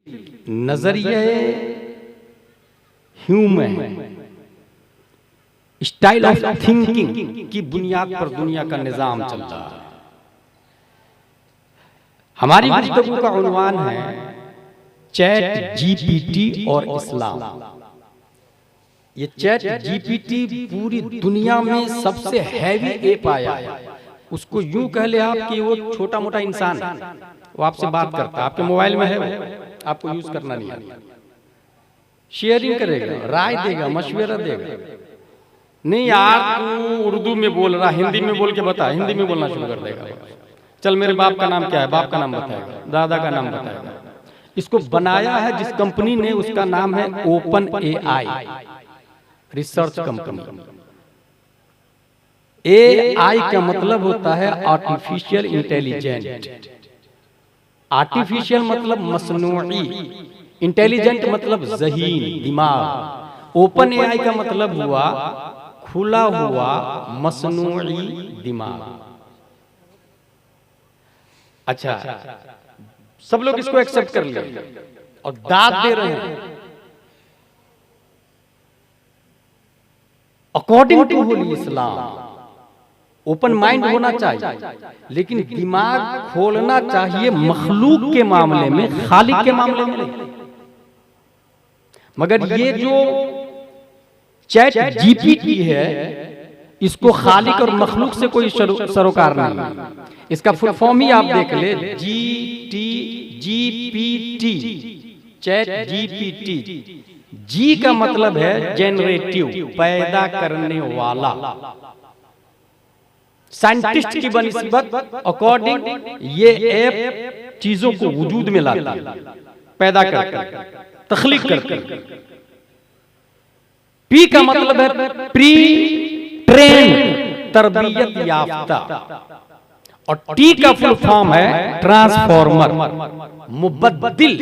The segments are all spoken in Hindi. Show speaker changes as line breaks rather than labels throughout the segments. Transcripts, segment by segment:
नजरिए ह्यूमन स्टाइल ऑफ थिंकिंग की बुनियाद पर दुनिया का निजाम चलता है। हमारी गुफ्तगू का उन्वान है चैट जीपीटी और इस्लाम। ये चैट जीपीटी पूरी दुनिया में सबसे हैवी ऐप आया है। उसको यूं कह ले आप कि वो छोटा मोटा इंसान है, वो आपसे बात करता है, आपके मोबाइल में है, वो आपको यूज करना नहीं आता। शेयरिंग करेगा, राय देगा, मशवरा देगा। नहीं यार तू उर्दू में बोल रहा, हिंदी में बोल के बता, हिंदी में बोलना शुरू कर देगा। चल मेरे बाप का नाम क्या है, बाप का नाम बताएगा, दादा का नाम बताएगा। इसको बनाया है जिस कंपनी ने, उसका नाम है open AI research company. AI का मतलब होता है आर्टिफिशियल इंटेलिजेंट। आर्टिफिशियल मतलब मसनूई, इंटेलिजेंट मतलब ज़हीन दिमाग। ओपन एआई का मतलब हुआ खुला हुआ मसनूई दिमाग। अच्छा, सब लोग इसको एक्सेप्ट कर ले और दाद दे रहे हैं according to holy Islam. Open mind होना चाहिए, लेकिन दिमाग खोलना चाहिए मखलूक के मामले में, खालिक के मामले में नहीं। मगर ये जो चैट जीपीटी है, इसको खालिक और मखलूक से कोई सरोकार नहीं। इसका फुल फॉर्म ही आप देख ले, जीपीटी, चैट जीपीटी। जी का मतलब है जेनरेटिव, पैदा करने वाला। साइंटिस्ट की बनिस्बत अकॉर्डिंग ये ऐप चीजों को वजूद में लाता है, पैदा करता है, तख्लीक करता है। पी का मतलब है प्री ट्रेन, तरबियत याफ्ता। और टी का फुल फॉर्म है ट्रांसफॉर्मर, मुबद्दिल,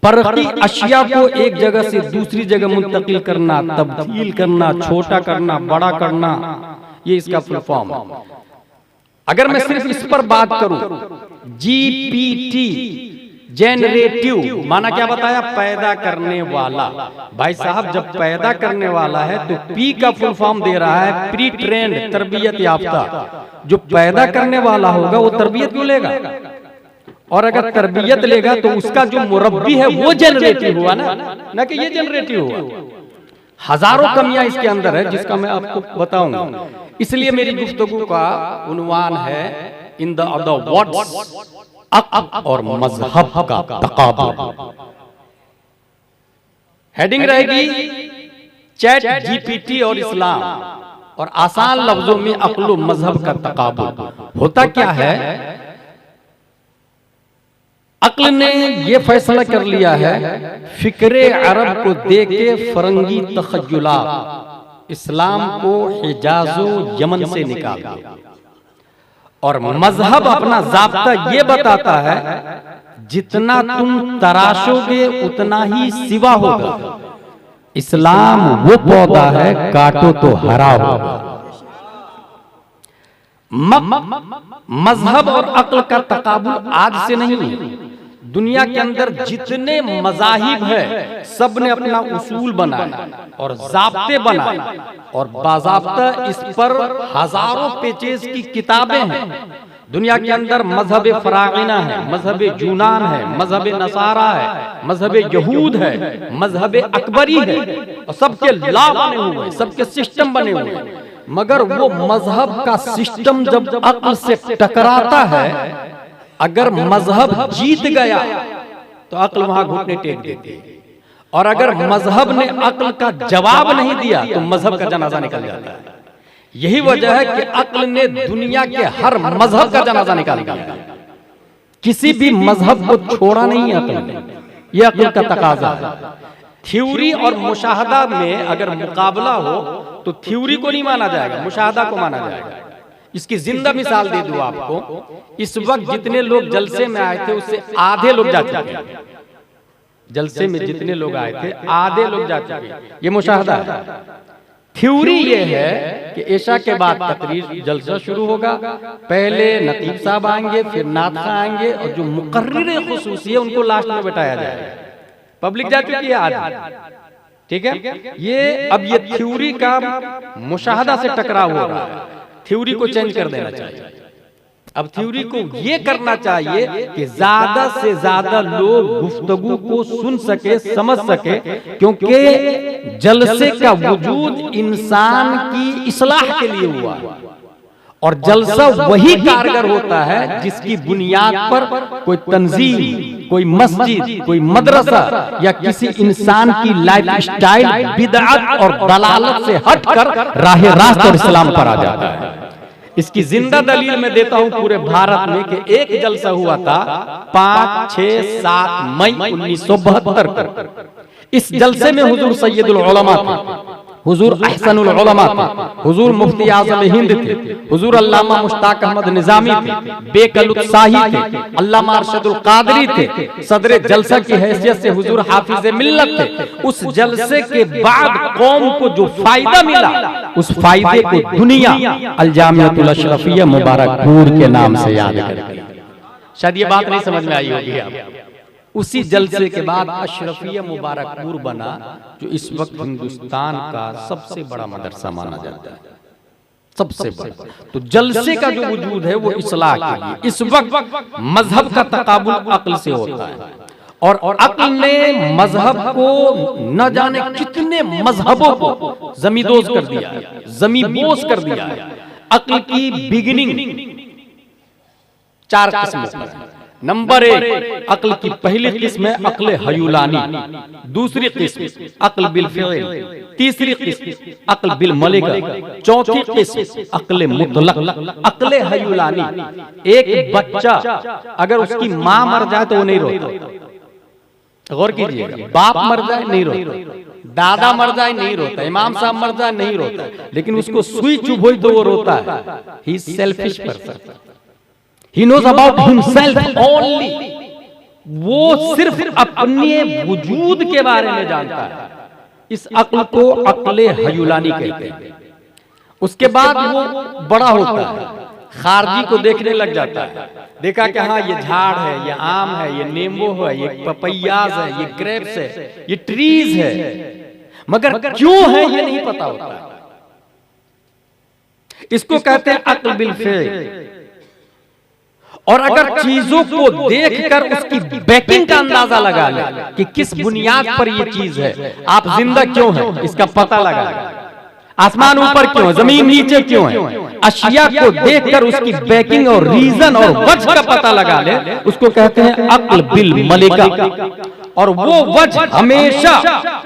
बरकी अशिया को एक जगह से दूसरी जगह मुंतकिल करना, तब्दील करना, छोटा करना, बड़ा करना, ये इसका फुल फॉर्म है। अगर मैं सिर्फ इस पर बात करूं, जीपीटी जेनरेटिव माना क्या बताया, पैदा करने वाला। भाई साहब जब पैदा करने वाला है तो पी का फुल फॉर्म दे रहा है प्री ट्रेंड, तरबियत याफ्ता। जो पैदा करने वाला होगा वो तरबियत क्यों लेगा? और अगर तरबियत लेगा तो उसका जो मुरब्बी है वो जनरेटिव हुआ ना कि ये जनरेटिव हुआ। हजारों कमियां इसके अंदर है जिसका मैं आपको बताऊंगा। इसलिए मेरी गुफ्तगू का उन्वान है इन द वर्ड्स अक्ल और मजहब का तकाबुल। हेडिंग रहेगी चैट जीपीटी और इस्लाम, और आसान लफ्जों में अक्ल और मजहब का तकाबुल। होता क्या है, अक्ल ने यह फैसला कर लिया है फिक्रे अरब को देके फरंगी तखय्युलात इस्लाम को हिजाजो यमन से निकाल दिया। और मजहब अपना ज़ाब्ता ये बताता है जितना तुम तराशोगे उतना ही सिवा होगा। इस्लाम वो पौधा है काटो तो हरा होगा। मजहब और अक्ल का तकाबुल आज से नहीं है। दुनिया के अंदर जितने मजाहिब है सब ने अपना उसूल बनाया और ज़ाब्ते बनाए, और बाज़ाब्ता इस पर हजारों पेजेस की किताबें हैं। दुनिया के अंदर मजहब फरागिना है, मजहब यूनान है, मजहब नसारा है, मजहब यहूद है, मजहब अकबरी है, और सबके लॉ बने हुए, सबके सिस्टम बने हुए। मगर वो मजहब का सिस्टम जब अक्ल से टकराता है, अगर मजहब जीत गया तो अक्ल वहां घुटने टेक देती है, और अगर मजहब ने अक्ल का जवाब नहीं दिया तो मजहब का जनाजा निकल जाता है। यही वजह है कि अक्ल ने दुनिया के हर मजहब का जनाजा निकाल दिया। किसी भी मजहब को छोड़ा नहीं है अक्ल ने, यह अक्ल का तकाजा है। थ्योरी और मुशाहदा में अगर मुकाबला हो तो थ्योरी को नहीं माना जाएगा, मुशाहदा को माना जाएगा। इसकी जिंदा मिसाल दे दूं आपको, इस वक्त जितने लोग जलसे में आए थे उससे आधे लोग जा चुके हैं। जलसे में जितने लोग आए थे आधे लोग जा चुके हैं, ये मुशाहदा है। थ्योरी ये है कि ऐशा के बाद तकरीर जलसा शुरू होगा, पहले नकीब साहब आएंगे, फिर नादखा आएंगे, और जो मुकर्रिर खुसूसी है उनको लास्ट में बैठाया जाएगा। पब्लिक जा चुकी है आज, ठीक है। ये थ्योरी का मुशाहदा से टकराव हो रहा है, थ्योरी को चेंज कर देना चाहिए। अब थ्योरी को ये करना चाहिए कि ज्यादा से ज्यादा लोग गुफ्तगू को सुन सके, समझ सके, क्योंकि जलसे का वजूद इंसान की इस्लाह के लिए हुआ, और जलसा वही कारगर होता है जिसकी बुनियाद पर कोई तंजीम, कोई मस्जिद, कोई मदरसा या किसी इंसान की लाइफ स्टाइल बिदअत और दलालत से हटकर राह रास्त और इस्लाम पर आ जाता है। इसकी जिंदा दलील मैं देता हूं पूरे भारत में कि एक जलसा हुआ था 5, 6, 7 मई 1972 को। इस जलसे में हुजूर सैयदुल उलमा थे, हुजूर अहसनुल उलमा थे, हुजूर मुफ्ती आज़म हिंद थे, हुजूर अल्लामा मुश्ताक अहमद निजामी थे, बेकलुत शाही थे, अल्लामा अरशदुल कादरी थे, सदरे जलसा की हैसियत से हुजूर हाफिज मिल्लत थे। उस जलसे के बाद कौम को जो फायदा मिला, उस फायदे को दुनिया अल जामिअतुल अशरफिया मुबारकपुर के नाम से याद करती है। शायद ये बात नहीं समझ में आई होगी आप। उसी जलसे के बाद अशरफिया मुबारकपुर बना, जो इस वक्त हिंदुस्तान का सबसे बड़ा मदरसा माना जाता है, सबसे बड़ा। तो जलसे का जो वजूद है वो इस्लाह के लिए। इस वक्त मजहब का तकाबुल अक्ल से होता है, और अक्ल ने मजहब को न जाने कितने मजहबों को जमींदोज कर दिया है, जमींबोस कर दिया है। अक्ल की बिगिनिंग 4 किस्मों पर। नंबर 1, अक्ल की पहली किस्म है अक्ल हयुलानी, दूसरी किस्म अक्ल बिल फ़िल, तीसरी किस्म अक्ल बिल मलिका, चौथी किस्म अक्ल मुतलक। अक्ल हयुलानी, एक बच्चा अगर उसकी माँ मर जाए तो वो नहीं रोता। गौर कीजिएगा, बाप मर जाए नहीं रोता, दादा मर जाए नहीं रोता, इमाम साहब मर जाए नहीं रोता, लेकिन उसको सुई चुभ हुई तो वो रोता है। He is selfish person, he knows about himself only। वो सिर्फ अपने वजूद के बारे में जानता है। इस अक्ल को अक्ल हयुलानी कहते हैं। उसके बाद वो बड़ा होता है, खारजी को देखने लग जाता है। देखा कि हाँ ये झाड़ है, ये आम है, ये नींबू है, ये पपैयाज है, ये ग्रेप्स है, ये ट्रीज है, मगर क्यों है ये नहीं पता होता। इसको कहते हैं अक्ल बिल फ़िल। और अगर चीजों को देखकर उसकी बैकिंग का अंदाजा लगा ले कि किस बुनियाद पर ये चीज है, आप जिंदा क्यों हैं इसका पता लगा, आसमान ऊपर क्यों, जमीन नीचे क्यों है, अशिया को देखकर उसकी बैकिंग और रीजन और वजह का पता लगा ले, उसको कहते हैं अक्ल बिल मलिका। और वो वजह हमेशा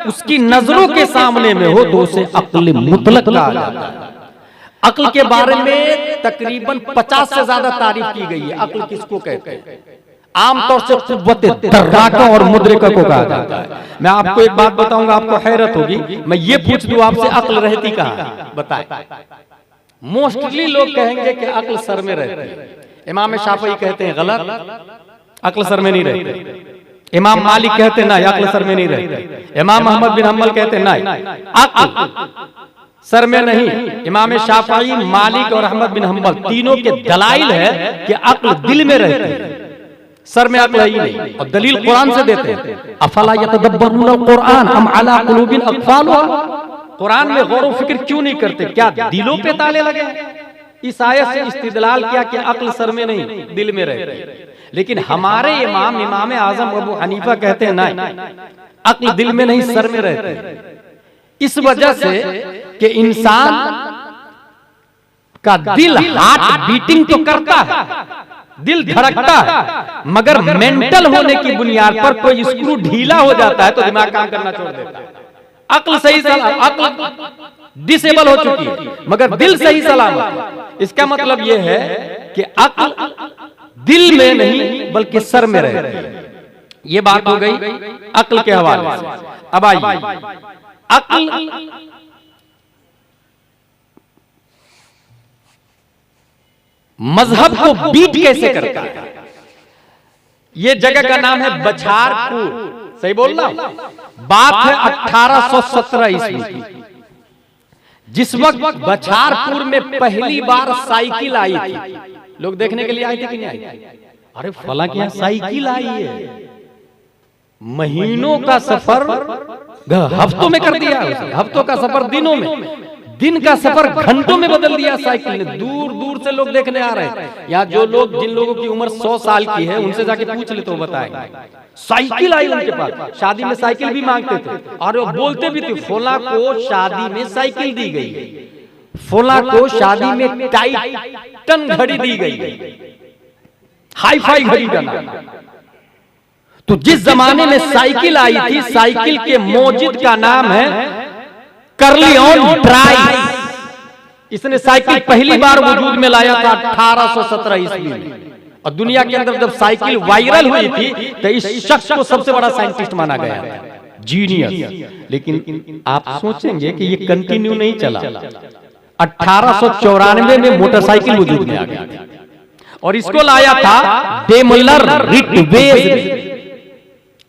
उसकी नजरों के सामने में हो तो उसे अक्ल मुतलक कहा जाता है। अक्ल के बारे में तकरीबन 50 से ज्यादा तारीफ की गई है। अक्ल किसको कहते हैं? आमतौर से कुव्वत दर्राका और मुद्रिका को कहा जाता है। मैं आपको एक बात बताऊंगा, आपको हैरत होगी। मैं ये पूछ दूं आपसे, अक्ल रहती कहाँ? बताएं। मोस्टली लोग कहेंगे कि अक्ल सर में रहती है। इमाम शाफई कहते हैं गलत, अक्ल सर में नहीं रहती। इमाम मालिक कहते हैं ना, अक्ल सर में नहीं रहती। इमाम अहमद बिन हम्बल कहते हैं नहीं, अक्ल सर में नहीं। इमाम शाफई, मालिक और अहमद बिन हम्बल तीनों के दलाइल है कि अक्ल दिल में रहती है, सर में अक्ल ही नहीं। और दलील कुरान से देते हैं, अफला यतदब्बरुन कुरान अम अला कुलूबिन अक़फ़ालुहा। कुरान में गौर व फिक्र क्यों नहीं करते, क्या दिलों पे ताले लगे? इस आयत से इस्तिदलाल किया कि अक्ल सर में नहीं दिल में रहती है। लेकिन हमारे इमाम आजम अबू हनीफा कहते हैं नहीं, अक्ल दिल में नहीं सर में रहती है। इस वजह से कि इंसान का दिल हार्ट बीटिंग तो करता है, दिल धड़कता है, मगर मेंटल होने की बुनियाद पर कोई स्क्रू ढीला हो जाता है तो दिमाग काम करना छोड़ देता है। अक्ल सही सलामत, अक्ल डिसेबल हो चुकी है मगर दिल सही सलामत। इसका मतलब यह है कि अक्ल दिल में नहीं बल्कि सर में रहती है। ये बात हो गई अक्ल के हवाले से। अब आइए, अक्ल मजहब को बीट कैसे करता है? ये जगह का नाम है बछारपुर, सही बोलना? बात है 1817 ईस्वी की, जिस वक्त बछारपुर में पहली बार साइकिल आई थी, लोग देखने के लिए आए थे कि नहीं आए? अरे फला के यहाँ साइकिल आई है, महीनों का सफर हफ्तों में कर दिया, हफ्तों का सफर दिनों में, दिन का सफर घंटों में बदल दिया साइकिल ने। दूर दूर से लोग देखने आ रहे हैं। यहाँ जो लोग, जिन लोगों की उम्र 100 साल की है, उनसे जाके पूछ ले तो बताएंगे साइकिल आई उनके पास। शादी में साइकिल भी मांगते थे और वो बोलते भी थे, फला को शादी में साइकिल दी गई, फला को शादी में टाइटन घड़ी दी गई, हाई फाई घड़ी का नाम। तो जिस जमाने में साइकिल आई थी, साइकिल के मौजिद का नाम है कर्लियन ड्राई। इसने साइकिल पहली बार वजूद में लाया था 1817 ईस्वी में। और दुनिया के अंदर जब साइकिल वायरल हुई थी तो इस शख्स को सबसे बड़ा साइंटिस्ट माना गया, जीनियस। लेकिन आप सोचेंगे कि ये कंटिन्यू नहीं चला। 1894 में मोटरसाइकिल वजूद में आ गया और इसको लाया था डेमलर रिटवेज।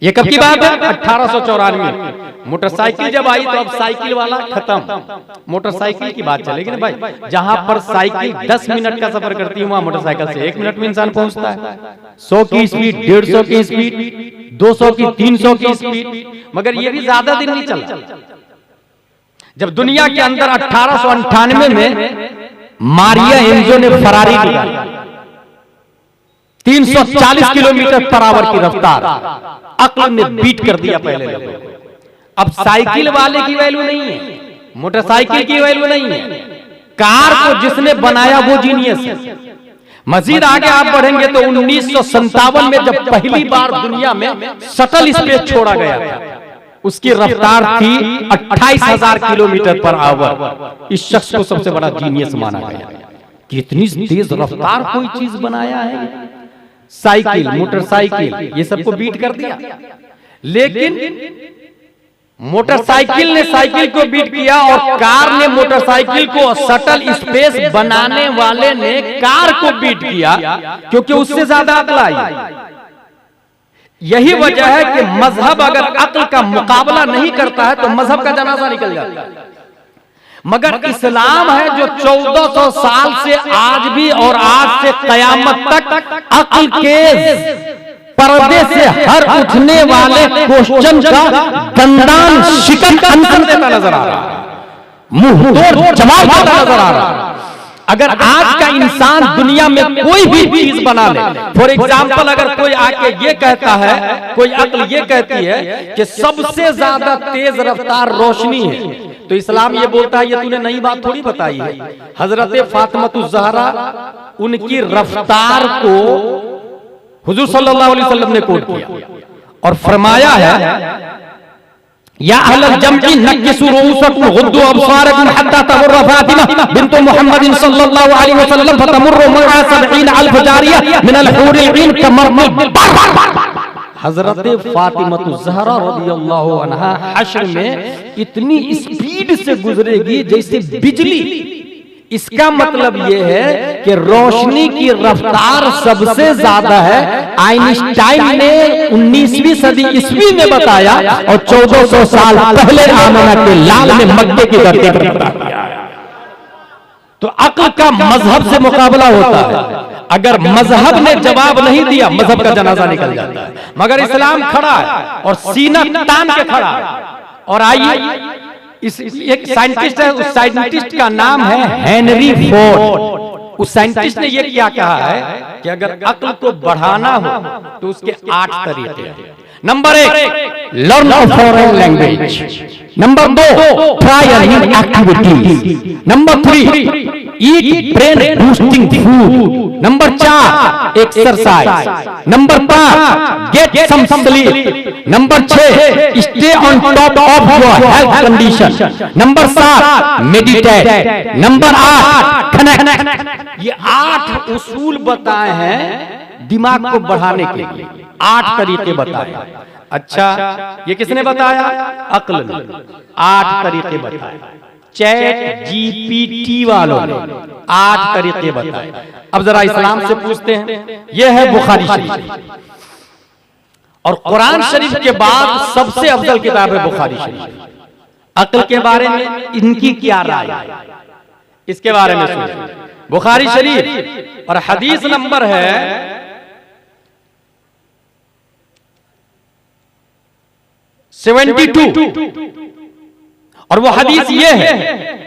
ये कब की बात है? 1894। मोटरसाइकिल जब आई तो अब साइकिल वाला खत्म, मोटरसाइकिल की बात चलेगी ना भाई। जहां पर साइकिल 10 मिनट का सफर करती है, वहां मोटरसाइकिल से 1 मिनट में इंसान पहुंचता है। 100 की स्पीड, 150 की स्पीड, 200 की, 300 की स्पीड। मगर ये भी ज्यादा दिन नहीं चला। जब दुनिया के अंदर 1898 में मारिया एंजो ने फरारी निकाली, 340 किलोमीटर पर आवर की रफ्तार, अक्ल ने बीट कर दिया पहले लोगों को। अब साइकिल वाले की वैल्यू नहीं है, मोटरसाइकिल की वैल्यू नहीं है, कार को जिसने बनाया वो जीनियस है। मजीद आगे आप बढ़ेंगे तो 1957 में जब पहली बार दुनिया में शटल स्पेस छोड़ा गया था, उसकी रफ्तार थी 28,000 किलोमीटर पर आवर। इस शख्स को सबसे बड़ा जीनियस माना गया। कितनी तेज रफ्तार कोई चीज बनाया है। साइकिल, मोटरसाइकिल, ये सबको बीट कर दिया। लेकिन मोटरसाइकिल ने साइकिल को बीट किया और कार ने मोटरसाइकिल को, शटल स्पेस बनाने वाले ने कार को बीट किया, क्योंकि उससे ज्यादा अक्ल आई। यही वजह है कि मजहब अगर अक्ल का मुकाबला नहीं करता है तो मजहब का जनाजा निकल जाता है। मगर इस्लाम है जो 1400 साल से आज भी और आज से कयामत तक अक्ल के पर्दे से हर उठने वाले क्वेश्चन का दंदान शिकन अंतर देता नजर आ रहा है, मुंह तोड़ जवाब देता नजर आ रहा है। अगर आज का इंसान दुनिया में कोई भी चीज बना ले, फॉर एग्जाम्पल अगर कोई आके ये कहता है, कोई अक्ल ये कहती है कि सबसे ज्यादा तेज रफ्तार रोशनी है, तो इस्लाम ये बोलता है ये तूने नई बात थोड़ी बताई है। हजरत फातिमा ज़हरा, उनकी रफ्तार को हुजूर सल्लल्लाहु अलैहि वसल्लम ने कोट किया और फरमाया है, या अहलल जमई नक्किसू रूसकुम गुद्दू अबसारकुम हत्ता तमुर्र फातिमा बिन्त मुहम्मद सल्लल्लाहु अलैहि वसल्लम फतमुर्रु मआ 70,000 जारिया मिनल हूरिल ईन कमरमिल बर। हजरत फातिमा ज़हरा रदियल्लाहु अन्हा हश्र में इतनी स्पीड से गुजरेगी जैसे बिजली। इसका मतलब यह है कि रोशनी की रफ्तार सबसे ज्यादा है। आइंस्टाइन ने 19वीं सदी ईस्वी में बताया और 1400 साल पहले आमना के लाल ने मक्के की धरती पर बताया। तो अक्ल का मजहब से मुकाबला होता है। अगर मजहब ने जवाब नहीं दिया, मजहब का जनाजा निकल जाता है। मगर इस्लाम खड़ा है और सीना तान के खड़ा है। और आइए, एक साइंटिस्ट है, उस साइंटिस्ट का नाम है हेनरी फोर्ड। उस साइंटिस्ट ने ये क्या कहा है कि अगर अक्ल को बढ़ाना हो तो उसके 8 तरीके हैं। Number 1, learn a foreign language. Number 2, try a new activity. Number 3, eat brain boosting food. Number 4, exercise. Number 5, get some sleep. Number 6, stay on top of your health condition. Number 7, meditate. Number 8, connect. ये 8 उसूल बताए हैं दिमाग को बढ़ाने के लिए, 8 तरीके बताए। अच्छा, ये किसने बताया? अक्ल ने 8 तरीके बताए। चैट जीपीटी वालों ने 8 तरीके बताए। अब जरा इस्लाम से पूछते हैं। यह है बुखारी शरीफ और कुरान शरीफ के बाद सबसे अफजल किताब है बुखारी शरीफ। अक्ल के बारे में इनकी क्या राय है, इसके बारे में सुनिए। बुखारी शरीफ और हदीस नंबर है 72 और वो हदीस ये है,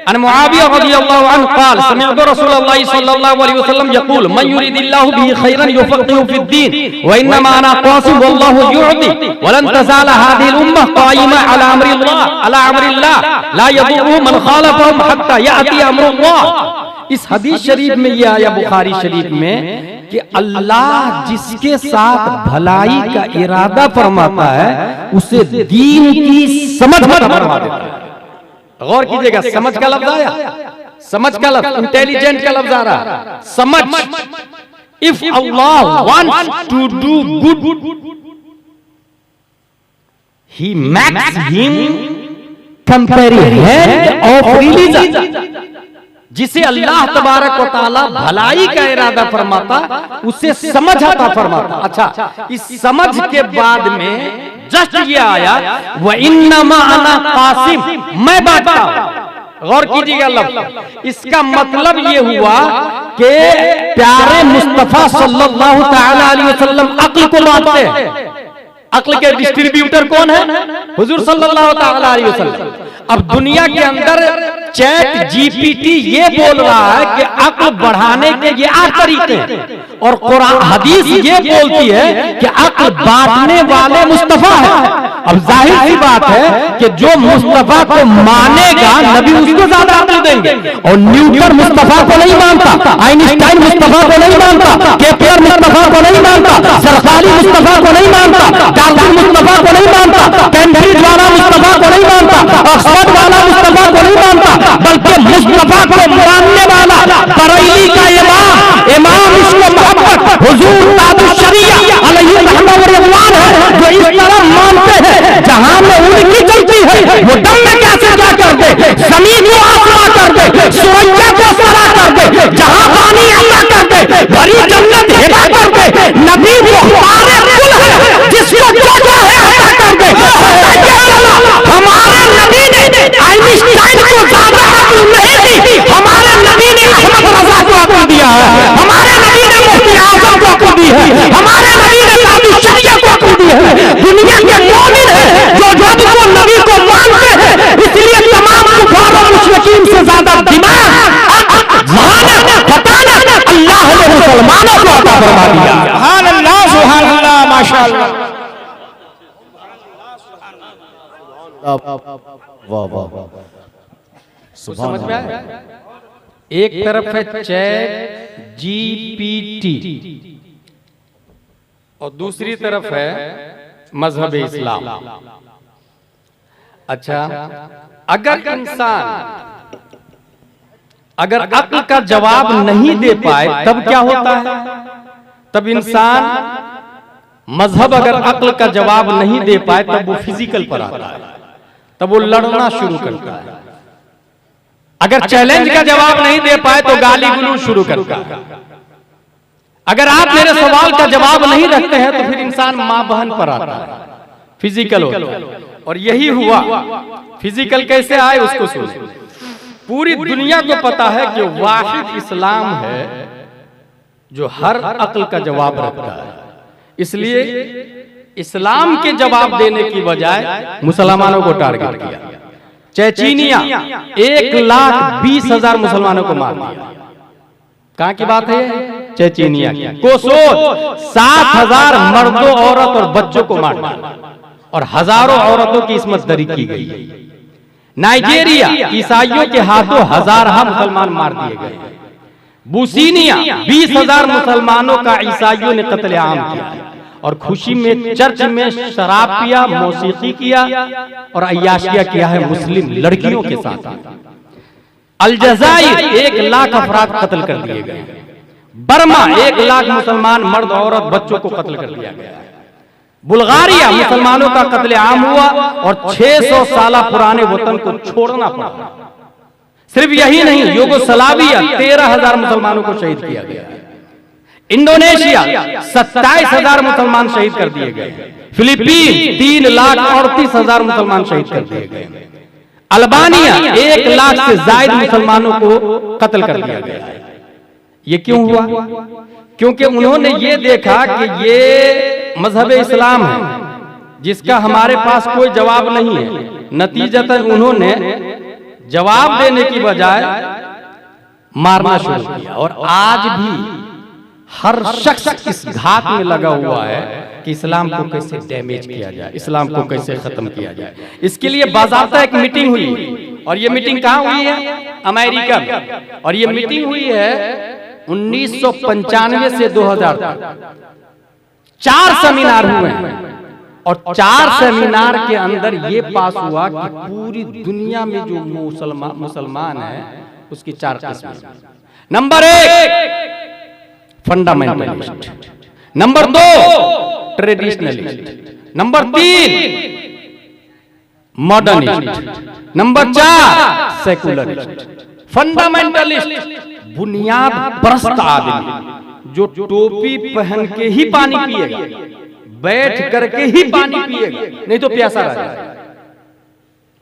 अन मुआविया रज़ियल्लाहु अन्हु क़ाल समिअतु रसूलल्लाह सल्लल्लाहु अलैहि वसल्लम यक़ूल मन युरिदिल्लाहु बिही खैरन युफ़क़िहु फ़िद्दीन व इन्नमा अना क़ासिम वल्लाहु युअति वलन तज़ाल हाज़िहिल उम्मह क़ाइमा अला अम्रिल्लाह ला यदुर्रुहु मन ख़ालफ़हुम हत्ता यअती अम्रुल्लाह। इस हदीस शरीफ में यह आया बुखारी शरीफ में कि अल्लाह जिसके साथ भलाई का इरादा फरमाता है उसे दीन की समझ फरमा देता है। गौर कीजिएगा, समझ का लफ्ज आया, समझ का लफ्ज, इंटेलिजेंट का लफ्ज आ रहा, समझ। If Allah wants to do good he makes him comprehend of religion. जिसे अल्लाह तबारक व तआला भलाई का इरादा फरमाता उसे समझ आता फरमाता। अच्छा, इस समझ के बाद में जस्ट ये आया व इन्नमा अना कासिम, मैं बांटता हूं। गौर कीजिएगा लफ्ज, इसका मतलब ये हुआ कि प्यारे मुस्तफा सल्लल्लाहु तआला अलैहि वसल्लम अक्ल को बांटते हैं। अक्ल के डिस्ट्रीब्यूटर कौन है? हुजूर सल्लल्लाहु तआला अलैहि वसल्लम। अब दुनिया के अंदर चैट जीपीटी ये बोल रहा है कि अक्ल बढ़ाने के ये 8 तरीके हैं और कुरान हदीस ये बोलती है कि अक्ल बांटने वाले मुस्तफा है। अब जाहिर सी बात है कि जो मुस्तफा को मानेगा नबी उसको ज्यादा अक्ल देंगे। और न्यूटन मुस्तफा को नहीं मानता, आइंस्टाइन मुस्तफा को नहीं मानता, केपलर मुस्तफा को नहीं मानता, सरकारी मुस्तफा को नहीं मानता, डार्विन मुस्तफा को नहीं मानता, कैम्ब्रिज वाला मुस्तफा को नहीं मानता, ऑक्सफोर्ड वाला मुस्तफा को नहीं मानता, बल्कि मुस्तफा को मानने वाला बरेली का इमाम इसको मोहम्मद हुजूर ताजुल शरिया अलैहि रहमत व रिज़वान है, जो इस तरह मानते हैं जहां में उनकी चलती है वो दम में कैसे क्या कर दे, जमीन को आसमां कर दे, सूरज को सरा कर दे, जहां पानी अल्लाह कर दे, भरी जन्नत हिबा कर दे। नबी वो हमारे कुल है जिसको जो है अता कर दे। हमारे नबी ने आइंस्टाइन को ज्यादा अक्ल नहीं दी, हमारे नबी ने अहमद रजा को अक्ल दिया है, हमारे नबी ने मुफ्ती आजम को अक्ल दी है, हमारे नबी ने ताजुल शरिया को अक्ल दी है। दुनिया के मोमिन है जो जब वो नबी को मानते हैं, इसलिए तमाम कुफार और मुशरिकीन से ज्यादा दिमाग माना बताना अल्लाह ने मुसलमानों को अता फरमा दिया। सुभान अल्लाह, सुभान अल्लाह, माशाअल्लाह।
वाह वाह वाह,
समझ में आया? एक तरफ है चैट जीपीटी और दूसरी तरफ है मजहब इस्लाम। अच्छा, अगर इंसान अगर अक्ल का जवाब नहीं दे पाए तब क्या होता है? तब इंसान मजहब अगर अक्ल का जवाब नहीं दे पाए तब वो फिजिकल पर आता है, तब वो लड़ना शुरू करता है। अगर चैलेंज का जवाब नहीं दे पाए तो गाली गलौज शुरू करता है। अगर आप मेरे सवाल का जवाब नहीं रखते हैं तो फिर इंसान मां बहन पर आता है, फिजिकल होता है। और यही हुआ। फिजिकल कैसे आए उसको सुने। पूरी दुनिया को पता है कि वाहिद इस्लाम है जो हर अक्ल का जवाब रखता है, इसलिए इस्लाम के जवाब देने की बजाय मुसलमानों को टारगेट किया। चेचनिया 1,20,000 मुसलमानों को मार दिया। कहां की बात है? चेचनिया की। कोसोव 7,000 मर्दों, औरत और बच्चों को मार दिया और हजारों औरतों की इस्मत दरी की गई। नाइजीरिया ईसाइयों के हाथों हजारहा मुसलमान मार दिए गए। बुसीनिया 20,000 मुसलमानों का ईसाइयों ने कत्लेआम किया और खुशी में चर्च में शराब पिया, मौसीकी किया और अय्याशिया किया है मुस्लिम लड़कियों के साथ। अलजायर 1,00,000 अफराद कत्ल कर दिए गए। बर्मा 1,00,000 मुसलमान मर्द, औरत, बच्चों को कत्ल कर दिया गया। बुल्गारिया मुसलमानों का कत्लेआम हुआ और 600 साल पुराने वतन को छोड़ना पड़ा। सिर्फ यही नहीं, युगोस्लाविया 13,000 मुसलमानों को शहीद किया गया। इंडोनेशिया 27,000 मुसलमान शहीद कर दिए गए। फिलीपीन 3,38,000 मुसलमान शहीद कर दिए गए। अल्बानिया 1 लाख से ज्यादा मुसलमानों को कत्ल कर दिया गया है। ये क्यों हुआ? क्योंकि उन्होंने ये देखा कि ये मजहब इस्लाम है जिसका हमारे पास कोई जवाब नहीं है। नतीजतन उन्होंने जवाब देने की बजाय मारना शुरू किया। और आज भी हर शख्स इस घात में लगा हुआ है कि इस्लाम को कैसे डैमेज किया जाए, इस्लाम को कैसे खत्म किया जाए। इसके लिए बाज़ाब्ता एक मीटिंग हुई, और ये मीटिंग कहाँ हुई है? अमेरिका में। और ये मीटिंग हुई है 1995 से 2000 तक। 4 सेमिनार हुए हैं, और 4 सेमिनार के अंदर ये पास हुआ कि पूरी दुनिया में जो मुसलमान है उसकी 4 किस्में। Number 1 fundamentalist, number 2 traditionalist, number 3 modernist, number 4 secularist. Fundamentalist बुनियाद परस्त आदमी जो टोपी पहन के ही पानी पिएगा, बैठ करके ही पानी पिएगा, नहीं तो प्यासा रह जाएगा।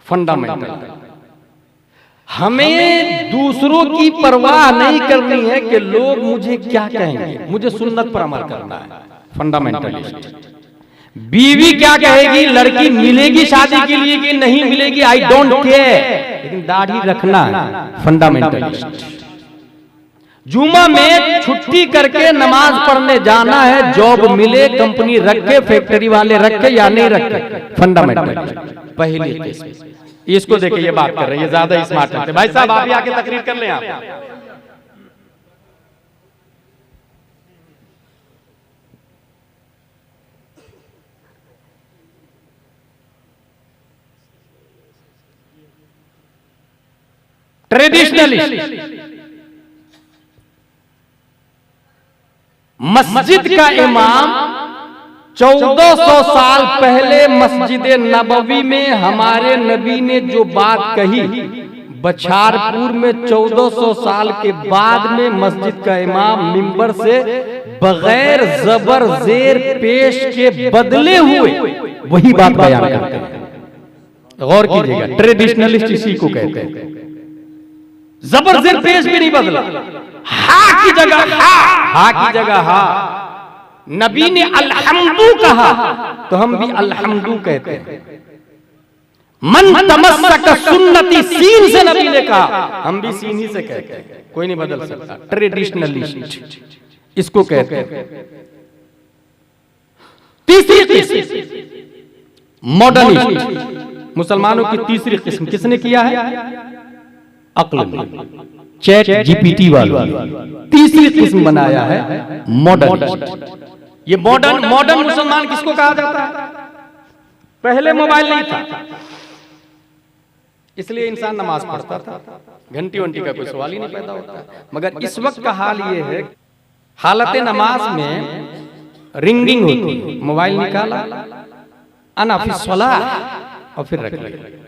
फंडामेंटल हमें दूसरों की परवाह नहीं करनी है कि लोग मुझे क्या कहेंगे, मुझे सुन्नत पर अमल करना है। फंडामेंटलिस्ट बीवी क्या कहेगी, लड़की मिलेगी शादी के लिए कि नहीं मिलेगी, आई डोंट केयर, लेकिन दाढ़ी रखना है। फंडामेंटलिस्ट जुमा में छुट्टी करके नमाज पढ़ने जाना है, जॉब मिले कंपनी रखे, फैक्ट्री वाले रखे या नहीं रखे। फंडामेंटलिस्ट पहली केस, इसको देखे ये बात कर रहे हैं, ये ज्यादा स्मार्ट है। भाई साहब आप आके तकरीर कर लें। आप ट्रेडिशनलिस्ट मस्जिद का इमाम 1400 साल पहले मस्जिद नबवी में हमारे नबी ने जो बात कही, बछारपुर में 1400 साल के बाद में मस्जिद का इमाम मिंबर से बगैर जबर जेर पेश के बदले हुए वही बात बयान करते हैं। गौर कीजिएगा, ट्रेडिशनलिस्ट इसी को कहते हैं। जबर जेर पेश भी नहीं बदला, हा की जगह हा की जगह हा। नबी ने अल्हम्दु कहा तो हम भी अल्हम्दु कहते हैं। मन तमस्सक सुन्नती, सीन से नबी ने कहा, हम भी सीन ही से कहते हैं, कोई नहीं बदल सकता। ट्रेडिशनलिस्ट इसको कहते हैं। तीसरी किस्म मॉडर्निस्ट, मुसलमानों की तीसरी किस्म किसने किया है? अक्ल में चैट जीपीटी वालों तीसरी किस्म बनाया है मॉडर्निस्ट। ये मॉडर्न मुसलमान किसको कहा जाता है? पहले मोबाइल नहीं था, इसलिए इंसान नमाज पढ़ता था, घंटी वंटी का कोई सवाल ही नहीं पैदा होता। मगर इस वक्त का हाल ये है, हालत नमाज में रिंगिंग होती, मोबाइल निकाला, अना फिर सलाह, और फिर रख लिया।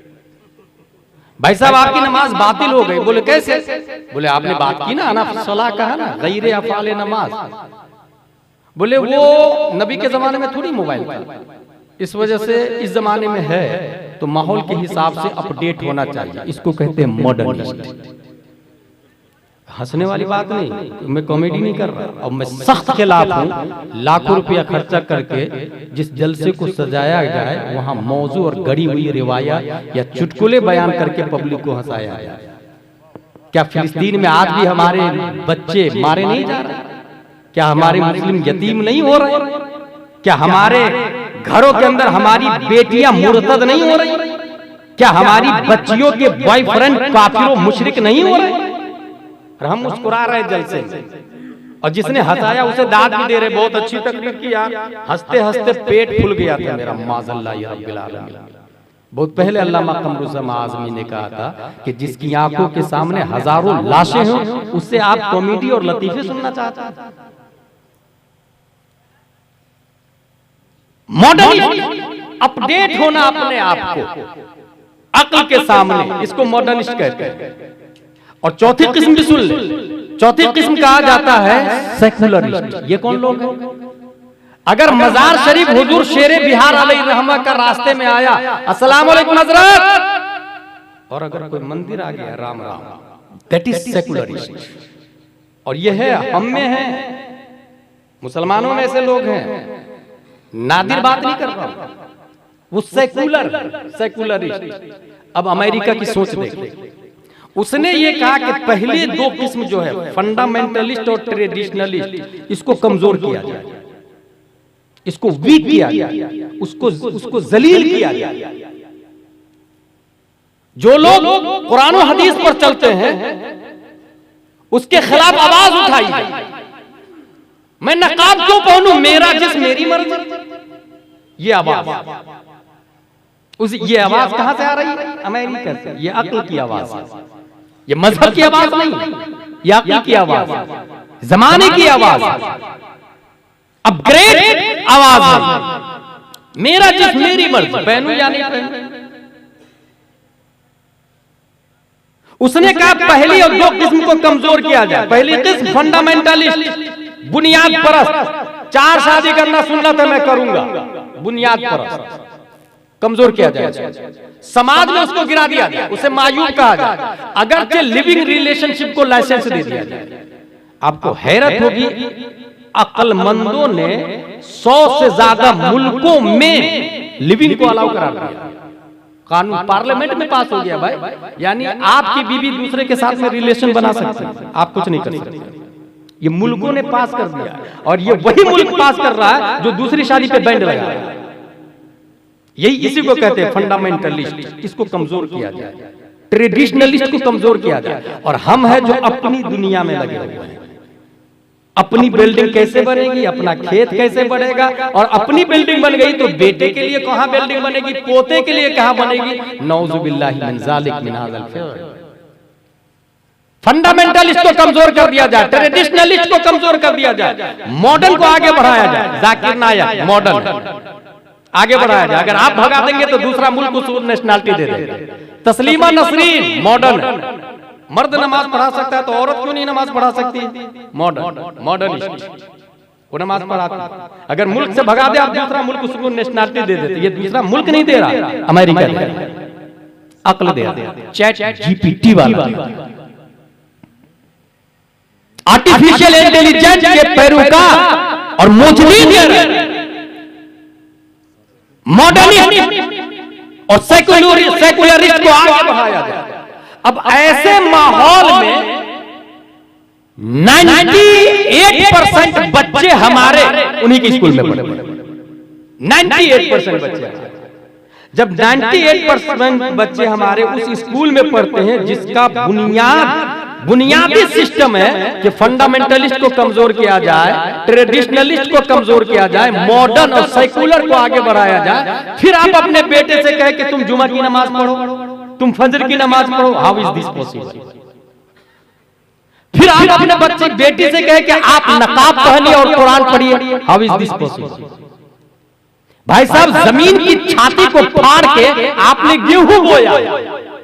भाई साहब आपकी नमाज बातिल हो गई। बोले कैसे? बोले आपने बात की ना, अना फिर सलाह कहा ना, गैर अफ़ाल नमाज। बोले वो नबी के जमाने में थोड़ी मोबाइल था, इस वजह से इस जमाने में है, तो माहौल के हिसाब से अपडेट होना चाहिए। इसको कहते हैं मॉडर्निस्ट। हंसने वाली बात नहीं, मैं कॉमेडी नहीं कर रहा, और मैं सख्त खिलाफ हूँ लाखों रुपया खर्चा करके जिस जलसे को सजाया जाए वहां मौजू और गढ़ी हुई रिवायत या चुटकुले बयान करके पब्लिक को हंसाया जाए। क्या फिलिस्तीन में आज भी हमारे बच्चे मारे नहीं जा रहे? क्या हमारे मुस्लिम यतीम नहीं हो रहे? क्या हमारे घरों के अंदर हमारी बेटियां मुर्तद नहीं हो रही? क्या हमारी बच्चियों के बॉयफ्रेंड काफिरों मुशरिक नहीं हो रहे? और हम मुस्कुरा रहे जलसे में, और जिसने हंसाया उसे दाद भी दे रहे, बहुत अच्छी तकरीर किया, हंसते हंसते पेट फूल गया था मेरा, माज़अल्लाह या रब्बिल आलमीन। बहुत पहले अल्लामा कमरुज़्ज़म आज़मी ने कहा था कि जिसकी आंखों के सामने हजारों लाशें हों, उससे आप कॉमेडी और लतीफे सुनना चाहते हैं। मॉडर्निस्ट अपडेट होना अपने आप को अक्ल के सामने, इसको मॉडर्निस्ट कहते हैं। और चौथी किस्म भी सुन ले, चौथी किस्म कहा जाता है सेकुलरिस्ट। ये कौन लोग हैं? अगर मजार शरीफ हुजूर शेरे बिहार अलैहि रहमा का रास्ते में आया, अस्सलाम वालेकुम हजरत, और अगर कोई मंदिर आ गया Ram Ram, that is secularist. और ये है, हम में है, मुसलमानों में ऐसे लोग हैं, नादिर बात नहीं कर रहा, वो सेकुलरिस्ट। अब अमेरिका की सोच देखिए, उसने ये कहा कि पहले दो किस्म जो है, फंडामेंटलिस्ट और ट्रेडिशनलिस्ट, इसको कमजोर किया जाए, इसको वीक किया जाए, उसको जलील किया जाए। जो लोग कुरान और हदीस पर चलते हैं उसके खिलाफ आवाज उठाई। मैं नकाब क्यों पहनूं, मेरा जिस्म मेरी मर्जी, ये आवाज, ये आवाज कहां से आ रही है? अमेरिका से। ये अक्ल की आवाज है, ये मजहब की आवाज नहीं, ये अक्ल की आवाज, जमाने की आवाज, अपग्रेड आवाज है। मेरा जिस्म मेरी मर्जी, पहनूं या नहीं पहनूं। उसने कहा पहली और दो किस्म को कमजोर किया जाए। पहली किस्म फंडामेंटलिस्ट, बुनियाद परस्त, 4 शादी करना सुन्नत है मैं करूंगा, बुनियाद परस्त, कमजोर किया जाए। समाज में उसको गिरा दिया जाए, उसे मायूब कहा जाए, अगरचे लिविंग रिलेशनशिप को लाइसेंस दे दिया जाए। आपको हैरत होगी, अक्लमंदों ने 100 से ज्यादा मुल्कों में लिविंग को अलाउ करा दिया। कानून पार्लियामेंट में पास हो गया भाई, यानी आपकी बीवी दूसरे के साथ में रिलेशन बना सकते हैं, आप कुछ नहीं कर सकते। ये मुल्कों ने पास कर दिया, और ये वही मुल्क पास कर रहा है जो दूसरी शादी पे बैंड लगा रहा है। यही इसी को कहते हैं फंडामेंटलिस्ट। इसको कमजोर किया जाए, ट्रेडिशनलिस्ट को कमजोर किया जाए। और हम हैं जो अपनी दुनिया में लगे हुए हैं, अपनी बिल्डिंग कैसे बनेगी, अपना खेत कैसे बढ़ेगा, और अपनी बिल्डिंग बन गई तो बेटे के लिए कहां बिल्डिंग बनेगी, पोते के लिए कहां बनेगी। नौजुबिल्लाहि मिन ज़ालिक मिन हाज़ल फ़िअल। फंडामेंटलिस्ट को कमजोर कर दिया जाए, ट्रेडिशनलिस्ट को कमजोर कर दिया जाए, मॉडर्न को आगे बढ़ाया जाए। जाकिर नायक मॉडर्न आगे बढ़ाया जाए। अगर आप भगा देंगे तो दूसरा मुल्क उसको नेशनलिटी दे देगा। तस्लीमा नसरीन मॉडर्न, मर्द नमाज पढ़ा सकता है तो औरत क्यों नहीं नमाज पढ़ा सकती? मॉडर्निस्ट, वो नमाज पढ़ाती। अगर मुल्क से भगा दे आप, दूसरा मुल्क उसको नेशनलिटी दे देते। ये दूसरा मुल्क नहीं दे रहा, अमेरिका दे रहा, अक्ल दे रहा। चैट जीपीटी वाला, आर्टिफिशियल इंटेलिजेंस के पैरोकार और मुजरिम मॉडर्निस्ट और सेकुलरिस्ट को आगे बढ़ाया जाए। अब ऐसे माहौल में 98% बच्चे हमारे उन्हीं के स्कूल में पढ़े। 98% बच्चे, जब 98% बच्चे हमारे उस स्कूल में पढ़ते हैं जिसका बुनियादी सिस्टम है कि फंडामेंटलिस्ट को कमजोर किया जाए, ट्रेडिशनलिस्ट को कमजोर किया जाए, मॉडर्न और सेकुलर को आगे बढ़ाया जाए, फिर आप अपने बेटे से कहे कि तुम जुमा की नमाज पढ़ो, तुम फजर की नमाज पढ़ो, हाउ इज दिस पॉसिबल? फिर आप अपने बच्चे बेटी से कहे कि आप नकाब पहनिए और कुरान पढ़िए, हाउ इज दिस पॉसिबल? भाई साहब, जमीन की छाती को फाड़ के आपने गेहूं बोया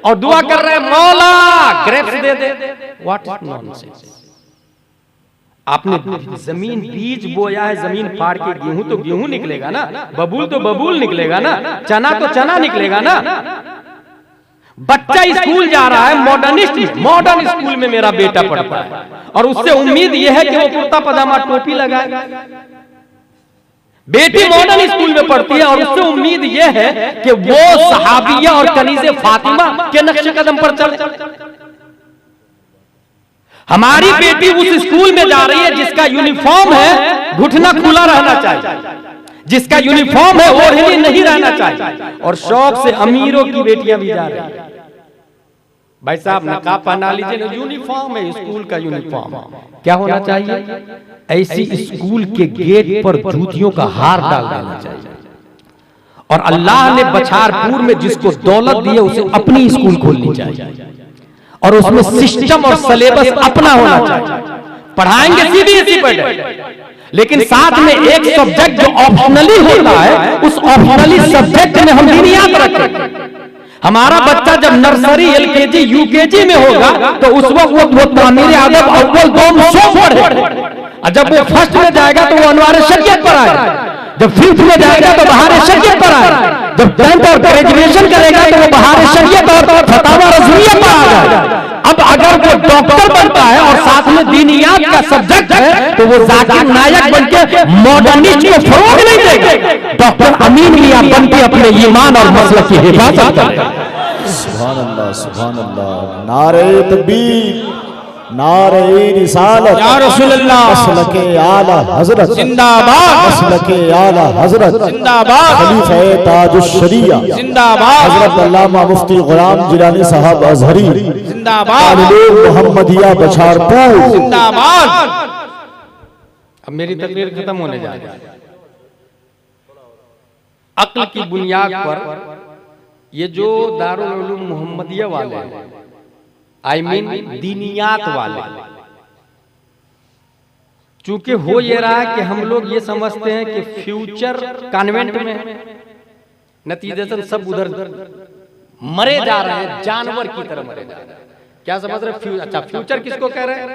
और दुआ कर रहे हैं मौला grapes they they. What is nonsense? आपने जमीन बीज बोया है, जमीन फाड़ के गेहूं तो गेहूं निकलेगा ना, बबूल तो बबूल निकलेगा ना, चना तो चना निकलेगा ना। बच्चा स्कूल जा रहा है, मॉडर्न स्कूल में मेरा बेटा पढ़ता है, और उससे उम्मीद यह है कि वो कुर्ता पजामा टोपी लगाए। बेटी मॉडर्न स्कूल में पढ़ती है और उससे उम्मीद यह है कि वो सहाबिया और कनीज़े फातिमा के नक्शे कदम पर चले। हमारी बेटी उस स्कूल में जा रही है जिसका यूनिफॉर्म है घुटना खुला रहना चाहिए, जिसका यूनिफॉर्म है ओढ़नी नहीं रहना चाहिए, और शौक से अमीरों की बेटियां भी जा रही है। भाई साहब, नकाब पहना लीजिए ना, यूनिफॉर्म है, स्कूल का यूनिफॉर्म। क्या होना चाहिए? ऐसी स्कूल के गेट पर जूतियों का हार डाल देना चाहिए। और अल्लाह ने बछारपुर में जिसको दौलत दी है उसे अपनी स्कूल खोलनी चाहिए, और उसमें सिस्टम और सिलेबस अपना होना चाहिए। पढ़ाएंगे सीबीएसई पढ़े, लेकिन साथ में एक सब्जेक्ट जो ऑप्शनली होता है, उस ऑप्शनली सब्जेक्ट में हम दीनियात रखें। हमारा बच्चा जब नर्सरी, एलकेजी, यूकेजी में होगा तो उस वक्त वो तामीर आदब अव्वल दोम सो पढ़े, और जब वो फर्स्ट में जाएगा तो वो अनवार शरीयत पर आएगा, जब फिफ्थ में जाएगा तो बहार शरीयत पर आएगा। जब 10th और ग्रेजुएशन करेगा तो वो बहार शरीयत और फतावा रज़विया पर आ जाएगा। अब अगर वो डॉक्टर बनता है और साथ में दीनियात का सब्जेक्ट है तो वो जाकिर नायक बनके मॉडर्निस्ट को फरोग नहीं देगा, डॉक्टर अमीन मियां बनके अपने ईमान और मसलक की हिफाजत करेगा।
सुभान अल्लाह, सुभान अल्लाह। नारे तकबीर, नारे रिसालत,
या रसूल अल्लाह,
मसलके आला हजरत
जिंदाबाद,
मसलके आला हजरत
जिंदाबाद,
खलीफे ताजुश शरिया
जिंदाबाद,
हजरत अल्लामा मुफ्ती गुलाम जिलानी साहब अजहरी
जिंदाबाद,
मोहम्मदिया बछारपुर
जिंदाबाद।
अब मेरी तकरीर खत्म होने जा रही है। अक्ल की बुनियाद पर ये जो दारुल उलूम मोहम्मदिया वाले हैं, आई मीन दीनियात वाले, चूंकि हो ये रहा है कि हम लोग ये समझते हैं कि फ्यूचर कॉन्वेंट में है, नतीजतन सब उधर मरे जा रहे हैं, जानवर की तरह मरे जा रहे हैं। क्या समझ रहे? अच्छा, फ्यूचर किसको कह रहे हैं?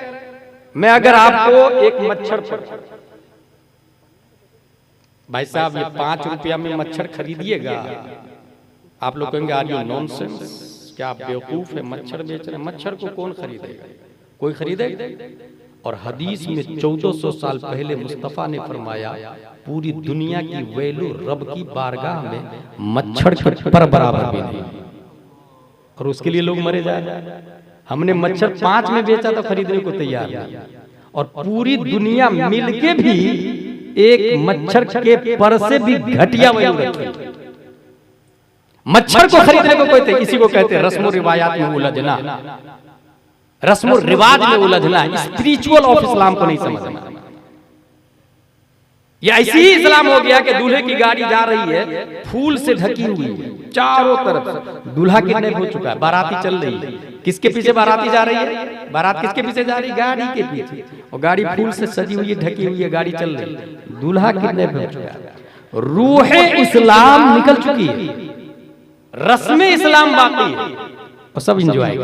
मैं अगर आपको एक मच्छर पर, भाई साहब ये 5 रुपया में मच्छर खरीदिएगा, आप लोग कहेंगे आर यू नॉनसेंस, क्या आप बेवकूफ है, मच्छर बेच रहे हैं। मच्छर को कौन खरीदेगा? कोई खरीदेगा? और हदीस में 1400 साल पहले मुस्तफा ने फरमाया पूरी दुनिया की वैल्यू रब की बारगाह में मच्छर के पर बराबर भी नहीं, और उसके लिए लोग मरे जा रहे हैं। हमने मच्छर 5 में बेचा तो खरीदने को तैयार नहीं, और पूरी दुनिया मिलके भी एक मच्छर के पर से भी घटिया वैल्यू रखी। मच्छर को खरीदने को कोई थे, इसी को कहते हैं रस्म रिवायात में उलझना, रस्म रिवाज में उलझना, स्पिरिचुअल ऑफ इस्लाम को नहीं समझना। ये ऐसी ही इस्लाम हो गया कि दूल्हे की गाड़ी जा रही है फूल से ढकी हुई है चारों तरफ, दूल्हा किडनैप हो चुका है, बाराती चल रही है, किसके पीछे बाराती जा रही है? बारात किसके पीछे जा रही है? गाड़ी के पीछे, और गाड़ी फूल से सजी हुई है, ढकी हुई है, गाड़ी चल रही है, दूल्हा किडनैप हो चुका है, रूह इस्लाम निकल चुकी है, रस्म इस्लाम बाकी है, और सब इंजॉय।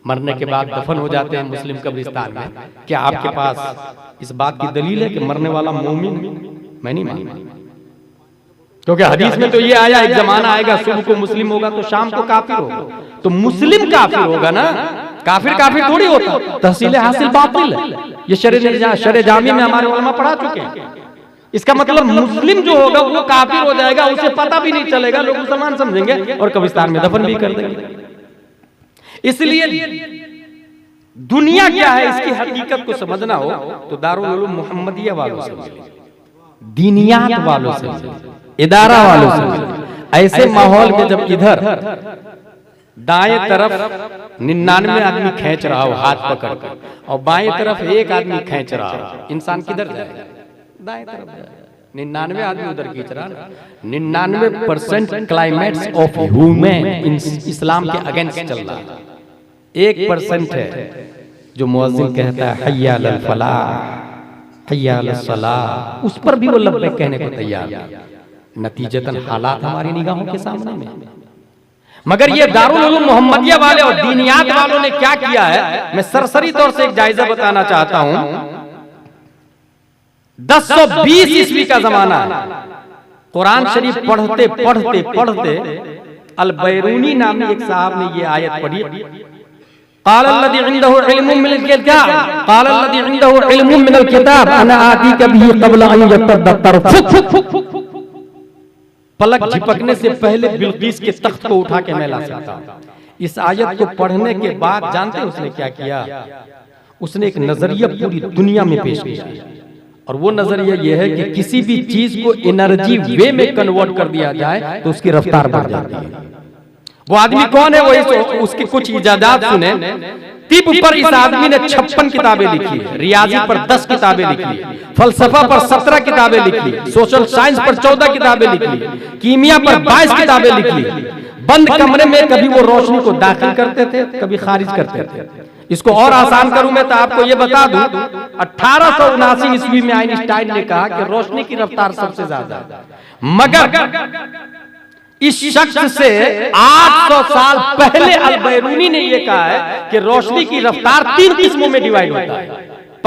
मरने के बाद दफन हो जाते हैं मुस्लिम कब्रिस्तान में। क्या आपके पास इस बात की दलील है कि मरने वाला मोमिन? मैं नहीं मानता, क्योंकि हदीस में तो ये आया एक जमाना आएगा सुबह को मुस्लिम होगा तो शाम को काफिर होगा, तो मुस्लिम काफिर होगा ना, काफिर काफिर थोड़ी होता। तहसील हासिल बातिल है, ये शरे जामी में हमारे उलमा पढ़ा चुके हैं। इसका मतलब मुस्लिम जो होगा वो काफिर हो जाएगा, उसे पता भी नहीं चलेगा, लोग मुसलमान समझेंगे और कब्रिस्तान में दफन भी कर देंगे। इसलिए दुनिया क्या है इसकी हकीकत को समझना हो तो दारुल उलूम मोहम्मदिया वालों से, दीनियात वालों से, इदारा वालों से। ऐसे माहौल में जब इधर दाएं तरफ 99 आदमी खींच रहा हो हाथ पकड़ कर, और बाएं तरफ एक आदमी खींच रहा हो, इंसान किधर जाएगा? दाएं तरफ जाएगा। 99 आदमी उधर खींच रहा, 99% क्लाइमेट्स ऑफ ह्यूमन इस्लाम के अगेंस्ट चल रहा है। 1% है जो मुअज्जिन कहता है हय्या अलल फलाह, हय्या अलस सलाह, उस पर भी वो लब्बैक कहने को तैयार है। नतीजतन हालात हमारी निगाहों के सामने में। मगर ये दारुल उलूम मोहम्मदिया वाले और दीनियात वालों ने क्या किया है, मैं सरसरी तौर से एक जायजा बताना चाहता हूं। 1020 ईस्वी का जमाना है, कुरान शरीफ पढ़ते पढ़ते पढ़ते अल बैरूनी नामी एक साहब ने ये आयत पढ़ी, क़ाल अल्लज़ी इंदहु इल्मुम मिनल किताब, क़ाल अल्लज़ी इंदहु इल्मुम मिनल किताब अना आतीका बिही क़ब्ल अन यतद्दा तरफुक। पलक झपकने से पहले बिल्कीस के तख्त को उठा के मैं ला सकता हूं। इस आयत को पढ़ने के बाद जानते हैं उसने क्या किया? उसने एक नजरिया पूरी दुनिया में पेश किया, और वो नजरिया यह है कि किसी भी चीज को एनर्जी वे में कन्वर्ट कर दिया जाए तो उसकी रफ्तार बढ़ जाती है। वो आदमी कौन है? वो उसकी कुछ इजादात सुने। तिब पर इस आदमी ने 56 किताबें लिखी है, रियाजी पर 10 किताबें लिखी, फलसफा पर 17 किताबें लिखी, सोशल साइंस पर 14 किताबें लिखी, कीमिया पर 22 किताबें लिखी। बंद कमरे में कभी वो रोशनी को दाखिल करते थे, कभी खारिज करते थे। इसको और आसान करूं मैं तो आपको ये बता दूं, 1879 ईस्वी में आइंस्टाइन ने कहा कि रोशनी की रफ्तार सबसे ज्यादा है, मगर इस शख्स से 800 साल पहले अल बैरूनी ने यह कहा है कि रोशनी की रफ्तार 3 किस्मों में डिवाइड होता है।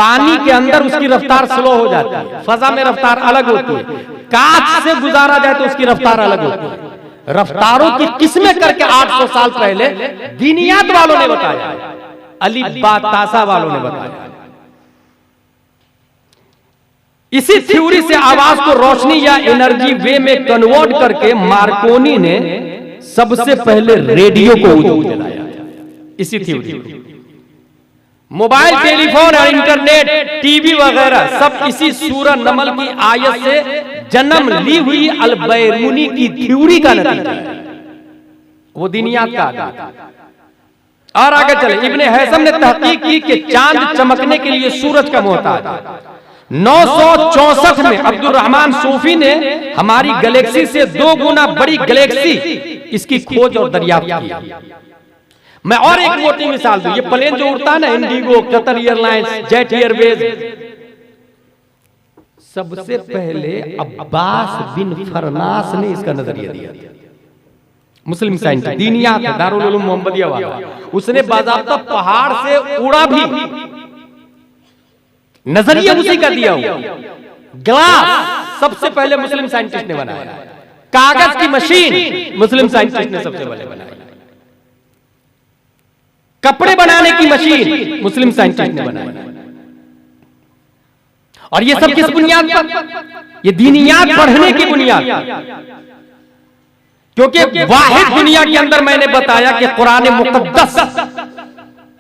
पानी के अंदर उसकी रफ्तार स्लो हो जाती है, फजा में रफ्तार अलग होती है, कांच से गुजारा जाए तो उसकी रफ्तार अलग होती है। रफ्तारों की किस्में करके 800 साल पहले दीनियात वालों ने बताया, अली बातासा वालों ने बताया। इसी थ्योरी से आवाज को रोशनी या एनर्जी वे में कन्वर्ट करके मार्कोनी ने सबसे पहले रेडियो को वजूद में लाया। इसी थ्योरी, मोबाइल टेलीफोन और इंटरनेट, टीवी वगैरह सब इसी सूरह नमल की आयत से जन्म ली हुई अल-बैरूनी की थ्योरी का नतीजा है। वो दीनियात का आगाज। और आगे चले, इब्ने हैसम ने तहकीक की कि चांद चमकने के लिए सूरज का मोहताज है। 964 में अब्दुल रहमान सूफी ने हमारी गैलेक्सी से 2 गुना बड़ी गैलेक्सी इसकी खोज और दरियाफ्त की। मैं और एक मोटी मिसाल दूं, ये प्लेन जो उड़ता है ना, Indigo, Qatar airlines, jet Airways, सबसे पहले अब्बास बिन फरनास ने इसका नजरिया दिया। मुस्लिम साइंटिस्ट, दीनियात है, दारुल उलूम मोहम्मदिया वाला, उसने बाज़ाब्ता पहाड़ से उड़ा भी, नजरिया उसी का दिया हुआ। ग्लास सबसे पहले मुस्लिम साइंटिस्ट ने बनाया, कागज की मशीन मुस्लिम साइंटिस्ट ने सबसे पहले बनाई, कपड़े बनाने की मशीन मुस्लिम साइंटिस्ट ने बनाई। और ये सब किस बुनियाद पर? ये दीनियात पढ़ने की बुनियाद, क्योंकि वाहिद दुनिया के अंदर मैंने बताया कि कुरान मुकद्दस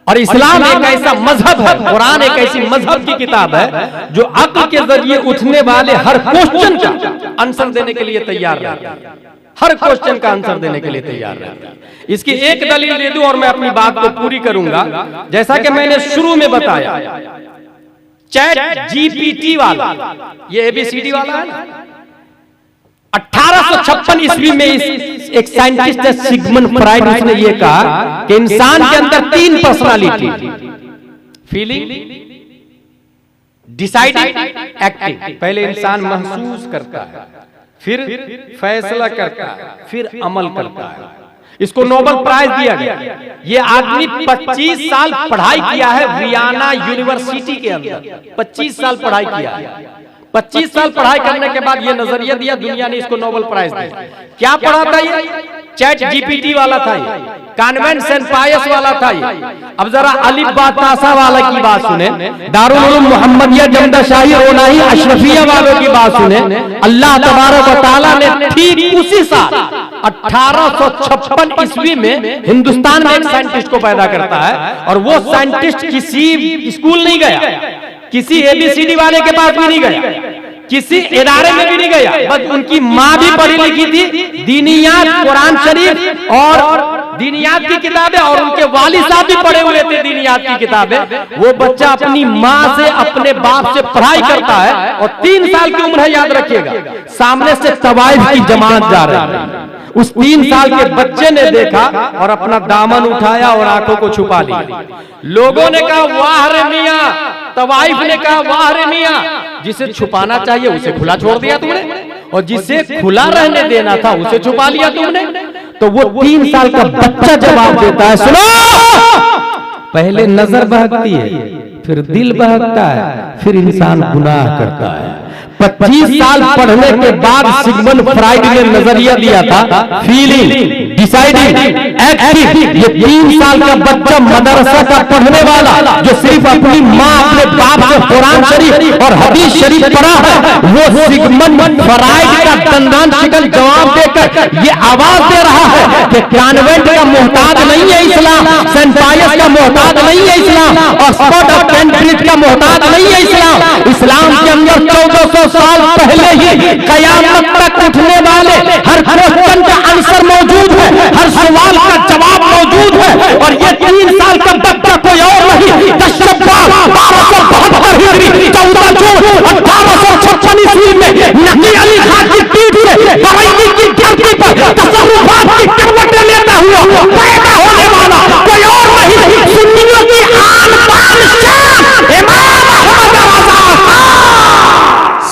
और इस्लाम एक ऐसा मजहब है, कुरान एक ऐसी मजहब की किताब है जो अक्ल के जरिए उठने वाले हर क्वेश्चन का आंसर देने के लिए तैयार रहता है, हर क्वेश्चन का आंसर देने के लिए तैयार रहता है। इसकी एक दलील दे दूं और मैं अपनी बात को पूरी करूंगा। जैसा कि मैंने शुरू में बताया, चैट जीपीटी वाला, ये एबीसीडी वाला है ना, 1856 ईस्वी में एक साइंटिस्ट है सिगमंड फ्राइड, उसने ये कहा कि इंसान के अंदर 3 पर्सनालिटी, फीलिंग, डिसाइडिंग, एक्टिंग। पहले इंसान महसूस करता है, फिर फैसला करता है, फिर अमल करता है। इसको नोबेल प्राइज दिया गया। ये आदमी 25 साल पढ़ाई किया है वियना यूनिवर्सिटी के अंदर, 25 साल पढ़ाई किया है। 25 साल पढ़ाई करने के बाद ये नजरिया दिया, दुनिया ने इसको नोबेल प्राइज दिया। क्या पढ़ा था ये? चैट जीपीटी वाला था ये, कॉन्वेंट सेंट पायस वाला था ये। अब जरा अली बातासा वाला की बात सुने, दारुल उलूम मोहम्मदिया जमदाशाही रोनाही अशरफिया वालों की बात सुने। अल्लाह तबारक व तआला ने ठीक उसी साल 1856 ईस्वी में हिंदुस्तान में एक साइंटिस्ट को पैदा करता है, और वो साइंटिस्ट किसी स्कूल नहीं गया, किसी एबीसीडी वाले के पास भी नहीं गया, किसी इदारे में भी नहीं गया, बस उनकी माँ भी पढ़ी लिखी थी, दीनियात, कुरान शरीफ और दीनियात की किताबें, और उनके वालिद साहब भी पढ़े हुए थे दीनियात की किताबें। वो बच्चा अपनी माँ से, अपने बाप से पढ़ाई करता है, और 3 साल की उम्र है, याद रखिएगा। सामने से तवाइफ की जमात जा रही है, उस 3 साल के बच्चे ने देखा और अपना दामन उठाया और आंखों को छुपा लिया। लोगों ने कहा वाह रे मियां, तवाइफ ने कहा वाह रे मियां, जिसे छुपाना चाहिए उसे खुला छोड़ दिया तुमने, और जिसे खुला रहने देना था उसे छुपा लिया तुमने। तो वो 3 साल का बच्चा जवाब देता है, सुनो, पहले नजर बहकती है, फिर दिल बहकता है, फिर इंसान गुनाह करता है। 25 साल पढ़ने के बाद सिगमंड फ्राइड ने नजरिया दिया था फीलिंग, डिसाइडिंग, एक्टिंग। ये 3 साल का बच्चा मदरसा का पढ़ने वाला, जो सिर्फ अपनी माँ, अपने बाप से कुरान शरीफ और हदीस शरीफ पढ़ा है, वो सिगमंड फ्राइड का दंदान शिकन जवाब देकर ये आवाज दे रहा है कि कॉन्वेंट का मोहताज नहीं है इस्लाम, सेंट पायस का मोहताज नहीं है इस्लाम, ऑक्सफोर्ड और कैम्ब्रिज का मोहताज नहीं है इस्लाम। इस्लाम के अंदर 1400 साल पहले ही कयामत तक उठने वाले हर क्वेश्चन का आंसर मौजूद है, हर सवाल का जवाब मौजूद है। और ये 3 साल का बच्चा कोई और नहीं, 10 शव्वाल 1272 हिजरी 14 जून 1856 ईस्वी में नकी अली खान की पीठ से बरैनी की धरती पर तसव्वुफात की करवटें लेता हुआ पैदा होने वाला कोई और नहीं, सुन्नियों की आन बान शान इमाम अहमद रज़ा।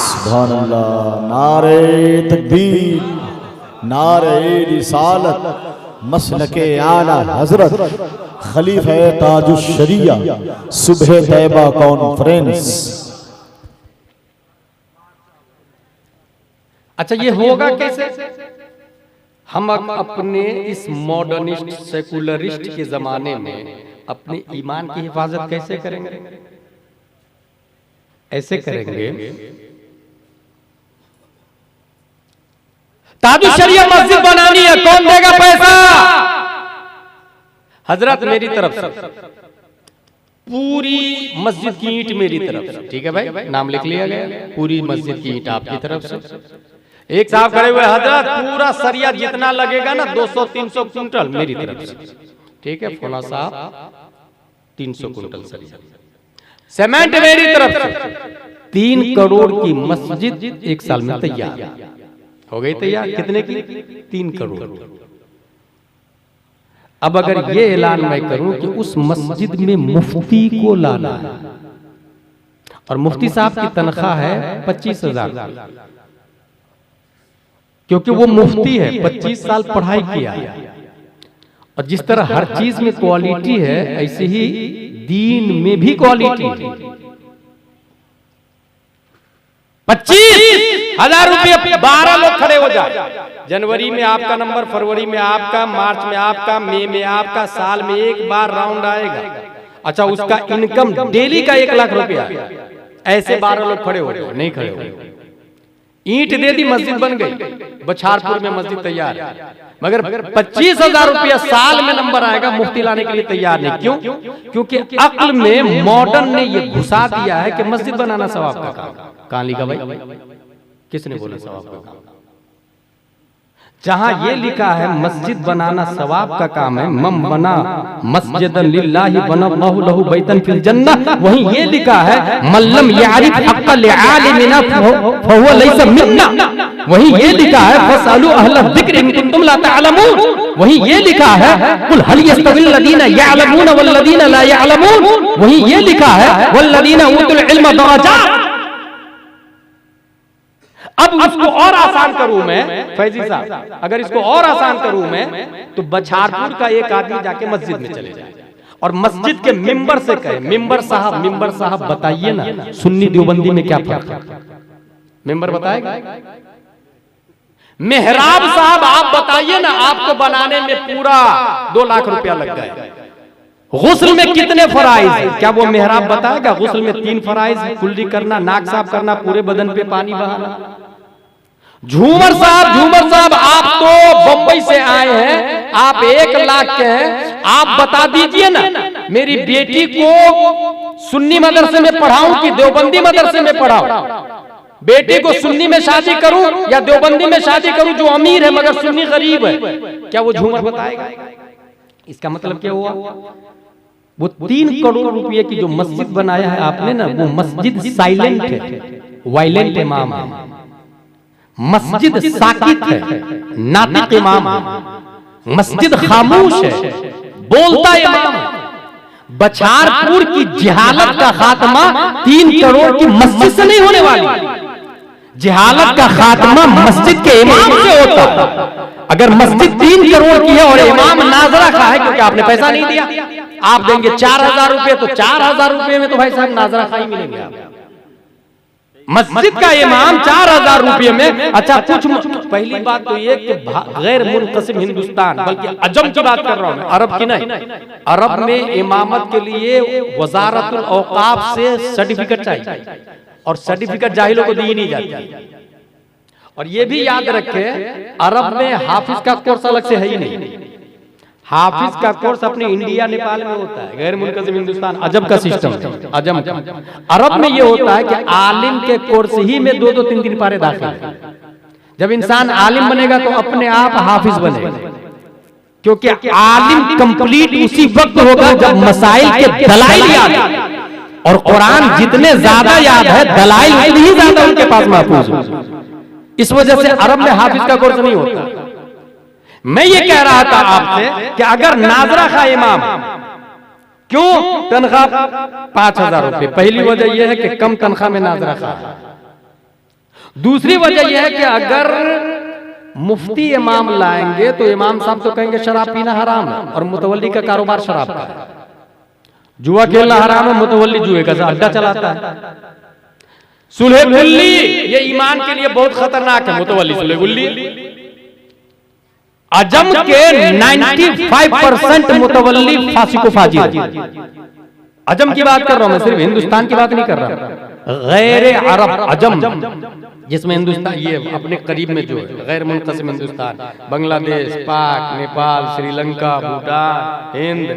सुभान अल्लाह, नारे तकबीर, नारे रिसालत, मसलके आला हजरत खलीफा ताजुश शरिया सुबह तैयबा कॉन्फ्रेंस।
अच्छा, ये होगा कैसे? हम अपने इस मॉडर्निस्ट सेकुलरिस्ट के जमाने में अपने ईमान की हिफाजत कैसे करेंगे? ऐसे करेंगे, ताजुश शरिया मस्जिद बनानी है, कौन देगा पैसा? हजरत मेरी तरफ से, पूरी मस्जिद की ईंट मेरी तरफ से, ठीक है भाई, नाम लिख लिया गया, पूरी मस्जिद की ईंट आपकी तरफ से। एक साहब खड़े हुए, हजरत पूरा सरिया जितना लगेगा ना 200-300 कुंटल मेरी तरफ से, ठीक है फौला साहब 300 कुंटल सरिया। सीमेंट मेरी तरफ से, 3 करोड़ की मस्जिद 1 साल में तैयार हो गई। तैयार कितने की? 3 करोड़। अब अगर ये ऐलान मैं करूं कि उस मस्जिद में मुफ्ती को लाना है, और मुफ्ती साहब की तनख्वाह है 25,000, क्योंकि वो मुफ्ती है, 25 साल पढ़ाई किया है, और जिस तरह हर चीज में क्वालिटी है ऐसे ही दीन में भी क्वालिटी है। 25,000 रुपये, 12 लोग खड़े हो जाए, जनवरी में आपका नंबर, फरवरी में आपका, मार्च में आपका, मई में आपका, साल में एक बार राउंड आएगा। अच्छा, उसका इनकम डेली का 1 लाख रुपया, ऐसे 12 लोग खड़े हो गए, नहीं खड़े हो, ईंट दे दी, मस्जिद बन गई, बछारपुर में मस्जिद तैयार है। मगर 25,000 रुपया साल में नंबर आएगा, मुफ्ती लाने के लिए तैयार नहीं। क्यों? क्योंकि अक्ल में मॉडर्न ने ये घुसा दिया है कि मस्जिद बनाना सवाब का काम। कहां लिखा भाई? किसने बोला सवाब का काम? जहां ये लिखा है मस्जिद बनाना सवाब का काम है, मम बना मस्जिदन लिल्लाहि बनल्लाहु लहु बैतन फिल जन्नह, वहीं ये लिखा है मल्लम यारिफ हक़्क़ल आलिमिना फहुवा लैसा मिन्ना, वहीं ये लिखा है फसअलू अहल ज़िक्र इन कुंतुम ला तअलमून, वहीं ये लिखा है कुल हल यस्तविल लदीना यअलमून वल लदीना ला यअलमून, वहीं ये लिखा है वल लदीना उतुल इल्म दरजात। अब इसको और आसान करूं मैं, फैजी साहब, अगर इसको और आसान करूं मैं, तो बछारपुर का एक आदमी जाके मस्जिद में चले जाए और मस्जिद के मिंबर से कहे, मिंबर साहब बताइए ना सुन्नी देवबंदी में क्या फर्क है? मिंबर बताएगा? मेहराब साहब आप बताइए ना, आपको बनाने में पूरा 2 लाख रुपया लग गया। गुस्ल में कितने फराइज है? क्या वो मेहराब बताएगा? गुस्ल में 3 फराइज है, कुल्ली करना, नाक साफ करना, पूरे बदन पे पानी बहाना। झूमर साहब आप तो बंबई से आए हैं, आप 1 लाख के हैं, आप बता दीजिए ना मेरी बेटी को सुन्नी मदरसे में पढ़ाऊं कि देवबंदी मदरसे में पढ़ाऊं? बेटी को सुन्नी में शादी करूं या देवबंदी में शादी करूं जो अमीर है मगर सुन्नी गरीब है? क्या वो झूमर बताएगा? इसका मतलब क्या हुआ? वो 3 करोड़ रुपए की जो मस्जिद बनाया है आपने ना, वो मस्जिद साइलेंट है, वायलेंट इमाम है। मस्जिद साकित है, नातिक इमाम है। मस्जिद खामोश है, बोलता इमाम है। बछारपुर की जिहालत का खात्मा 3 करोड़ की मस्जिद से नहीं होने वाली। जिहालत का खात्मा मस्जिद के इमाम से होता। अगर मस्जिद 3 करोड़ की है और इमाम नाजरा खा है क्योंकि आपने पैसा नहीं दिया, आप देंगे 4,000 रुपए, तो 4,000 रुपए में तो भाई साहब नाजरा खा ही मिलेंगे आप। मस्जिद का इमाम 4,000 रुपए में। अच्छा कुछ पहली बात तो ये कि गैर मुनक़सिम हिंदुस्तान, बल्कि अजम की बात कर रहा हूं मैं, अरब की नहीं। अरब में इमामत के लिए वज़ारतुल औक़ाफ़ से सर्टिफिकेट चाहिए और सर्टिफिकेट जाहिलों को दी नहीं जाती। और ये भी याद रखे अरब में हाफिज का कोर्स अलग से है ही नहीं। हाफिज का कोर्स अपने इंडिया नेपाल में होता है, गैर मुनक़सिम हिंदुस्तान अजब का सिस्टम है, अजम का। अरब में ये होता है कि आलिम के कोर्स ही में 2-2 3-3 पारे दाखिल है। जब इंसान आलिम बनेगा तो अपने आप हाफिज बनेगा, क्योंकि आलिम कंप्लीट उसी वक्त होगा जब मसाइल के दलाइल याद है, और कुरान जितने ज्यादा याद है दलाइल उतनी ही ज्यादा उनके पास महफूज हो। इस वजह से अरब में हाफिज का कोर्स नहीं होता। मैं ये कह रहा था आपसे कि अगर नाजरा खा इमाम, क्यों तनख्वाह 5,000 रुपए? पहली वजह यह है कि कम तनख्वाह में नाजरा खा। दूसरी वजह यह है कि अगर मुफ्ती इमाम लाएंगे तो इमाम साहब तो कहेंगे शराब पीना हराम है, और मुतवल्ली का कारोबार शराब का है। जुआ खेलना हराम है, मुतवल्ली जुए का अड्डा चलाता है। सुलह गुल्ली ये ईमान के लिए बहुत खतरनाक है। मुतवल्ली सुलह गुल्ली, अजम के 95% मुतवल्ली फासिको फाजिर। अजम की बात कर रहा हूं मैं, सिर्फ हिंदुस्तान की बात नहीं कर रहा। गैर अरब अजम, जिसमें हिंदुस्तान ये अपने करीब में जो है, गैर मुनक़सिम हिंदुस्तान, बांग्लादेश, पाक, नेपाल, श्रीलंका, भूटान, हिंद,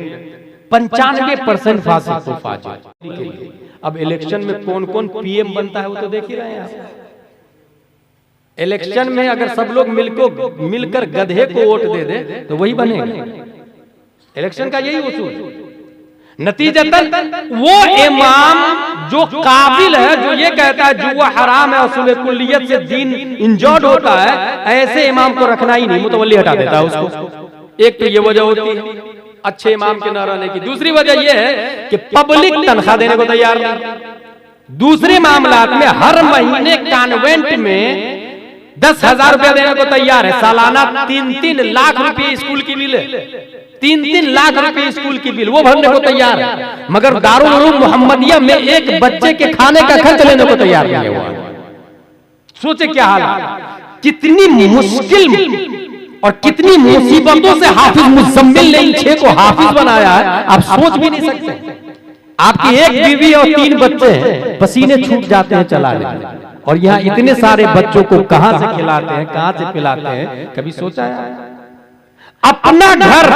95% फासिको फाजिर। अब इलेक्शन में कौन कौन पीएम बनता है वो तो देख ही रहे हैं आप। इलेक्शन में अगर सब लोग मिलकर गधे को वोट दे दे तो वही बनेगा। इलेक्शन का यही उसूल। नतीजतन वो इमाम जो काबिल है, जो ये कहता है जुआ हराम है और सुलह कुल्लियत से दीन इंजर्ड होता है, ऐसे इमाम को रखना ही नहीं, मुतवल्ली हटा देता है उसको। एक तो ये वजह होती है अच्छे इमाम के न रहने की। दूसरी वजह यह है कि पब्लिक तनख्वाह देने को तैयार नहीं। दूसरे मामलात में हर महीने कॉन्वेंट में 10,000 रुपया देने को तैयार है। सालाना 3-3 लाख रुपए स्कूल की बिल है, 3-3 लाख रुपए स्कूल की बिल वो भरने को तैयार है, मगर दारुल उलूम मोहम्मदिया में एक बच्चे के खाने का खर्च लेने को तैयार नहीं हुआ। सोचे क्या हाल है, कितनी मुश्किल और कितनी मुसीबतों से हाफिज मुज़म्मिल ने इन 6 को हाफिज बनाया है, आप सोच भी नहीं सकते। आपकी एक बीवी और 3 बच्चे हैं, पसीने छूट जाते हैं चलाने में, और यहाँ इतने सारे बच्चों को कहां से खिलाते हैं, कहां से पिलाते हैं, कभी सोचा है? अपना घर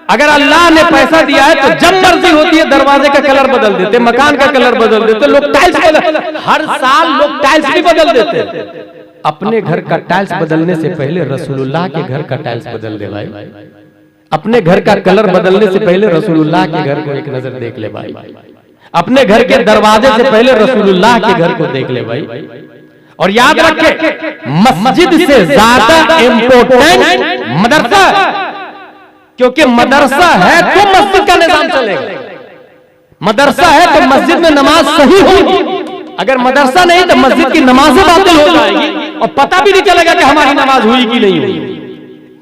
अगर अल्लाह ने पैसा दिया है तो जब मर्जी होती है दरवाजे का कलर बदल देते, मकान का कलर बदल देते, लोग टाइल्स बदल, हर साल लोग टाइल्स भी बदल देते। अपने घर का टाइल्स बदलने से पहले रसूलुल्लाह के घर का टाइल्स बदल दे भाई। अपने घर का कलर बदलने से पहले रसूलुल्लाह के घर को एक नजर देख ले भाई। अपने घर के दरवाजे से पहले रसूलुल्लाह के घर को देख ले भाई। और याद रखे, मस्जिद से ज्यादा इंपॉर्टेंट मदरसा, क्योंकि मदरसा है तो मस्जिद का निजाम चलेगा। मदरसा है तो मस्जिद में नमाज सही होगी, अगर मदरसा नहीं तो मस्जिद की नमाजें बातिल हो जाएगी और पता भी नहीं चलेगा कि हमारी नमाज हुई कि नहीं हुई।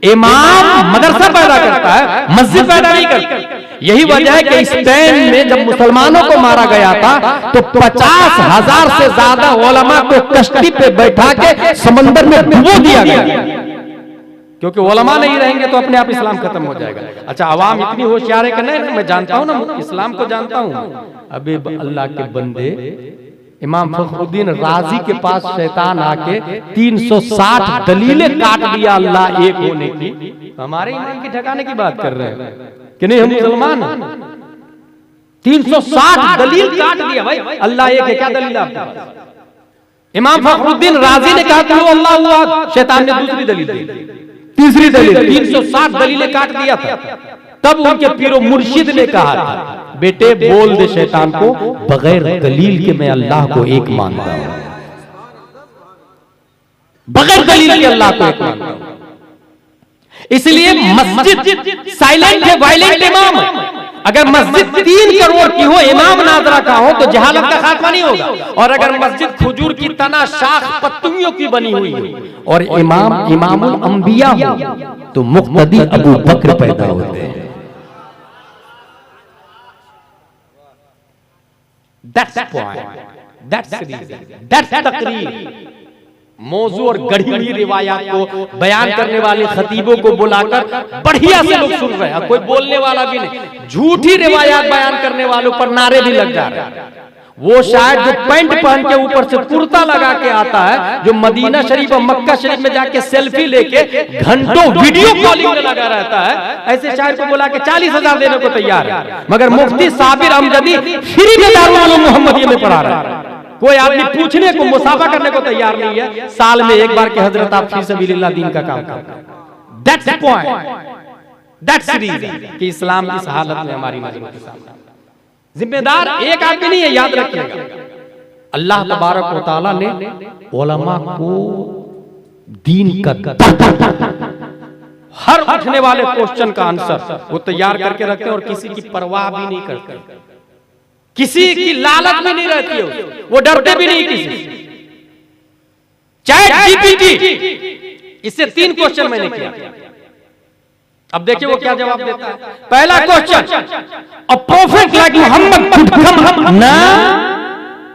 इमाम मदरसा पैदा करता है, मस्जिद पैदा नहीं करता। यही वजह है कि स्पेन में जब मुसलमानों को मारा गया था तो 50,000 से ज्यादा उलमा को कश्ती पे बैठा के समंदर में डुबो दिया गया, क्योंकि उलमा नहीं रहेंगे तो अपने आप इस्लाम खत्म हो जाएगा। अच्छा, आवाम इतनी होशियार है कि नहीं, मैं जानता हूं ना, इस्लाम को जानता हूं। अबे अल्लाह के बंदे, इमाम फखरुद्दीन राजी के पास शैतान आके 360 दलीलें काट दिया अल्लाह एक होने की। हमारे ईमान की ठिकाने की बात कर रहे हैं कि नहीं, हम मुसलमान हैं। 360 दलील काट दिया भाई, अल्लाह एक है, क्या दलील आपके पास? इमाम फखरुद्दीन राजी ने कहा कि अल्लाह हुआ, शैतान ने दूसरी दलील दी, तीसरी दलील, 360 दलीलें काट दिया था। तब उनके पीरो मुर्शिद ने कहा था, बेटे बोल दे शैतान को, बगैर दलील के मैं अल्लाह को एक मानता हूं, बगैर दलील के अल्लाह को एक मानता हूं। इसलिए मस्जिद साइलेंट है, वायलेंट इमाम। अगर मस्जिद 3 करोड़ की हो, इमाम नादरा का हो, तो जहालत का खात्मा नहीं होगा। और अगर मस्जिद खजूर की तना शाख पत्तियों की बनी हुई हो और इमाम इमामुल अंबिया हो, तो मुक्तदी अबू बकर पैदा होते हैं। That's the point. That's the reason. That's the तकरीर। मौजू और गढ़ी हुई रिवायात को बयान करने वाले खतीबों को बुलाकर बढ़िया से लोग सुन रहे हैं, कोई बोलने वाला भी नहीं। झूठी रिवायात बयान करने वालों पर नारे भी लग जा रहे हैं। वो शायद जो पैंट पहन के ऊपर से कुर्ता लगा के आता है, जो मदीना शरीफ और मक्का शरीफ में जाके सेल्फी लेके घंटों वीडियो कॉलिंग में लगा रहता है, ऐसे शायर को बुला के 40,000 देने को तैयार है। मगर मुफ्ती साबिर अमजदी फ्री में दारुल उलूम मोहम्मदिया में पढ़ा रहा है। कोई आदमी पूछने को, मुसाफा करने को तैयार नहीं है। साल में एक बार के हजरत आप फी सबीलिल्लाह दीन का काम करते हैं। That's the point, that's the reason कि इस्लाम इस हालत में हमारी नजरों के सामने। जिम्मेदार एक आदमी नहीं है, याद रखिएगा। अल्लाह तबारक व तआला ने उलमा को दीन का हर उठने वाले क्वेश्चन का आंसर वो तैयार करके रखते हैं और किसी की परवाह भी नहीं करते, किसी की लालच भी नहीं रहती है, वो डरते भी नहीं किसी। चैट जीपीटी इससे 3 क्वेश्चन मैंने किया। अब देखिए वो क्या जवाब देता है। पहला question, a prophet like Muhammad could come ना,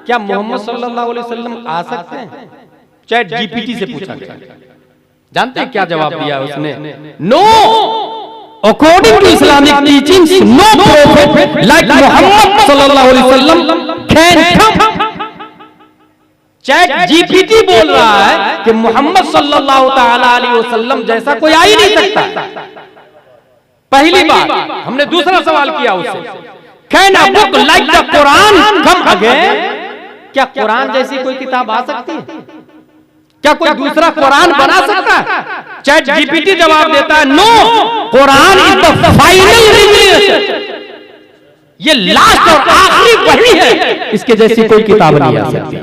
क्या मोहम्मद सल्लल्लाहु अलैहि वसल्लम आ सकते हैं? चैट जीपीटी से पूछा गया, जानते हैं क्या जवाब दिया उसने? No, according to Islamic teachings no prophet like Muhammad सल्लल्लाहु अलैहि वसल्लम कैन कम। चैट जीपीटी बोल रहा है कि मोहम्मद सल्लल्लाहु ताला अलैहि वसल्लम जैसा कोई आ ही नहीं सकता। पहली बात। हमने दूसरा सवाल किया उससे, can a book like the Quran come again, क्या कुरान जैसी कोई किताब आ सकती है? क्या कोई दूसरा कुरान बना सकता है? चैट जीपीटी जवाब देता है, no, Quran is the final revelation, ये लास्ट और आखिरी वही है, इसके जैसी कोई किताब नहीं आ सकती।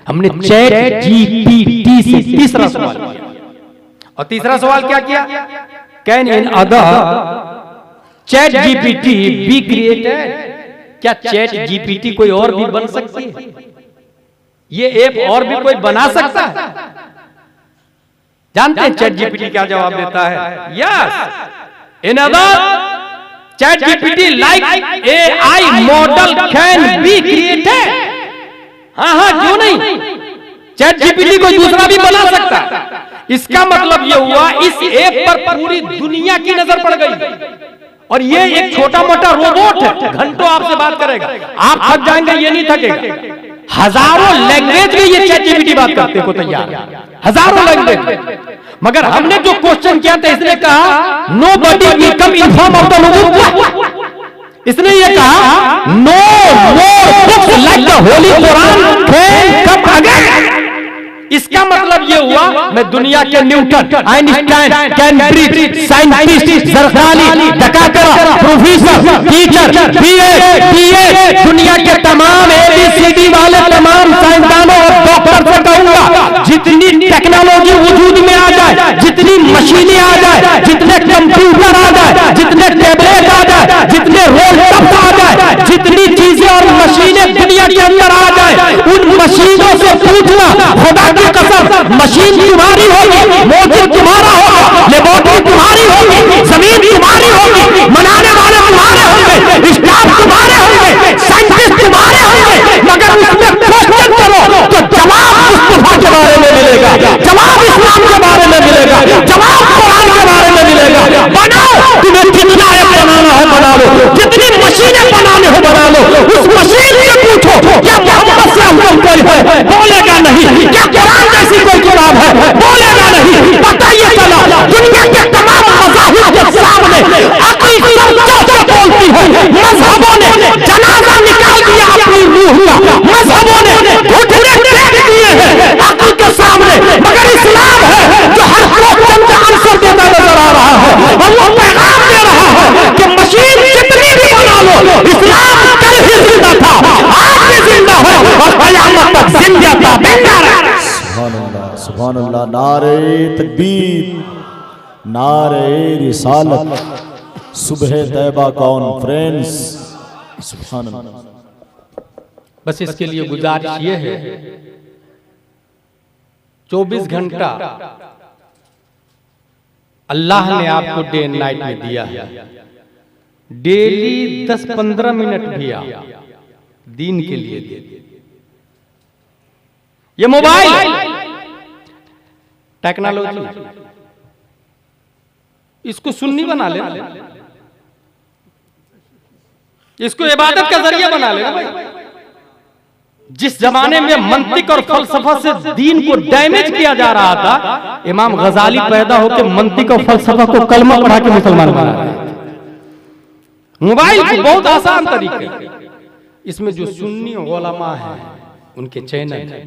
हमने चैट जीपीटी से तीसरा सवाल किया, और तीसरा सवाल क्या किया? Can in other chat GPT be created, क्या चैट जीपीटी कोई और भी बन सकती है? ये ऐप और भी कोई बना सकता है? जानते हैं चैट जीपीटी क्या जवाब देता है? Yes, in other chat GPT like AI model can be created. हाँ, क्यों नहीं, चैट जीपीटी कोई दूसरा भी बना सकता है। इसका मतलब यह हुआ इस ऐप पर पूरी दुनिया की नजर पड़ गई, और ये एक छोटा मोटा रोबोट है, घंटों आपसे बात करेगा, आप थक जाएंगे, ये नहीं थकेगा। हजारों लैंग्वेज में ये चैट जीपीटी बात करते को तैयार है, हजारों लैंग्वेज। मगर हमने जो क्वेश्चन किया था, इसने कहा nobody will come in form of the नबुव्वह, इसने ये कहा no more books like the holy Quran can come again. इसका मतलब ये हुआ मैं दुनिया के न्यूटन, आइंस्टाइन, कैम्ब्रिज, साइंटिस्ट, ज़रक़ानी, डकाकरा, प्रोफेसर, टीचर, बीए, दुनिया के तमाम ABCD वाले तमाम साइंसदानों और डॉक्टर से कहूंगा, जितनी टेक्नोलॉजी वजूद में आ जाए, जितनी मशीनें आ जाए, जितने कंप्यूटर आ जाए, जितने टैबलेट आ जाए, जितने रोल आ जाए, जितनी चीजें और मशीनें दुनिया के अंदर आ जाए, उन मशीनों से पूछना, खुदा की कसम, मशीन तुम्हारी होगी, मोटर तुम्हारा होगा, लेबोरेटरी तुम्हारी होगी, जमीन तुम्हारी होगी, बनाने वाले तुम्हारे होंगे, स्टाफ तुम्हारे होंगे, साइंटिस्ट तुम्हारे होंगे, मगर उसमें क्वेश्चन करो तो जवाब मुस्तफा के बारे में मिलेगा, जवाब इस्लाम के बारे में मिलेगा, जवाब कुरान के बारे में मिलेगा। बनाओ, तुम्हें कितना ऐप बनाना है बना लो, जितनी मशीनें बनाने हो बना लो, उस मशीन से पूछो क्या मोहम्मद से अफजल कोई है, बोलेगा नहीं। क्या कुरान जैसी कोई किताब है, बोलेगा नहीं। पता ये चला दुनिया के तमाम मज़ाहिब के सामने अक़ल समझौता बोलती है, मज़हबों ने जनाजा निकाल दिया अपनी रूह का, मज़हबों ने घुटने टेक दिए हैं अक़ल के सामने, मगर इस्लाम है जो हर क्वेश्चन का आंसर देता नजर आ रहा है, और वो पैगाम दे रहा है कि मशीन कितनी भी बना लो, इस्लाम कल ही जिंदा था, आज भी जिंदा है, और क़यामत तक जिंदा था, बेकार है।
सुभान अल्लाह, नारे तकबीर, नारे रिसालत, सुबह तैबा कॉन्फ्रेंस, सुभान अल्लाह।
बस इसके लिए गुजारिश ये है, 24 घंटा अल्लाह ने आपको डे एंड नाइट में दिया है, डेली 10-15 मिनट भी आप दीन के लिए दे। ये मोबाइल टेक्नोलॉजी, इसको सुन्नी बना लेना, इसको इबादत का जरिया बना लेना भाई। जिस जमाने में मंतिक और फलसफा से दीन को डैमेज किया जा रहा था, इमाम गजाली पैदा होकर मंतिक और फलसफा को कलमा पढ़ा के मुसलमान बना रहे थे। मोबाइल बहुत आसान तरीके, इसमें जो सुन्नी उलमा है उनके चैनल है,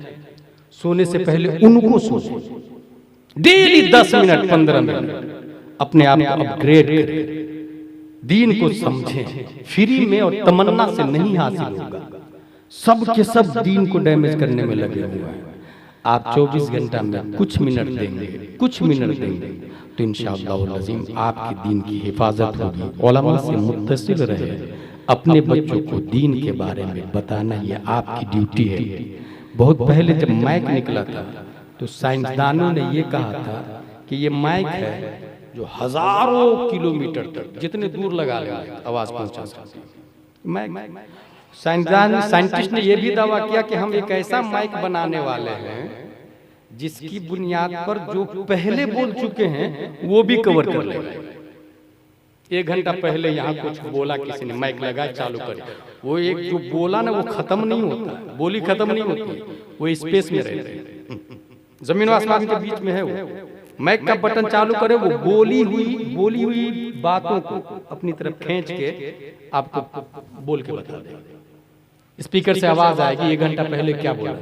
सोने से पहले उनको सोचो, डेली 10 मिनट 15 मिनट अपने आप को अपग्रेड करें, दीन को समझें, फ्री में और तमन्ना से नहीं हासिल होगा। सब के सब दीन को डैमेज करने में लगे हुए हैं। आप 24 घंटा में कुछ मिनट देंगे, कुछ मिनट देंगे तो इंशाअल्लाह अज़ीम आपकी दीन की हिफाजत होगी। उलमा से मुत्तसिल रहे, अपने बच्चों को दीन के बारे में बताना ये आपकी ड्यूटी है। बहुत पहले जब मैक निकला था तो साइंसदानों ने ये कहा था कि ये माइक है जो हजारों किलोमीटर तक जितने दूर लगा ले आवाज पहुंचा सकती है। माइक साइंटिस्ट ने यह भी दावा किया कि हम एक ऐसा माइक बनाने वाले हैं जिसकी बुनियाद पर जो पहले बोल चुके हैं वो भी कवर कर लेगा। 1 घंटा पहले यहाँ कुछ बोला किसी ने, माइक लगाया चालू करे, वो एक जो बोला ना वो खत्म नहीं होता, बोली खत्म नहीं होती, वो स्पेस में रहते हैं, जमीन और आसमान के बीच में है वो। माइक का बटन चालू करे, वो बोली हुई बातों को अपनी तरफ खींच के आपको बोल के बता देगा। स्पीकर से आवाज आएगी 1 घंटा पहले क्या बोला,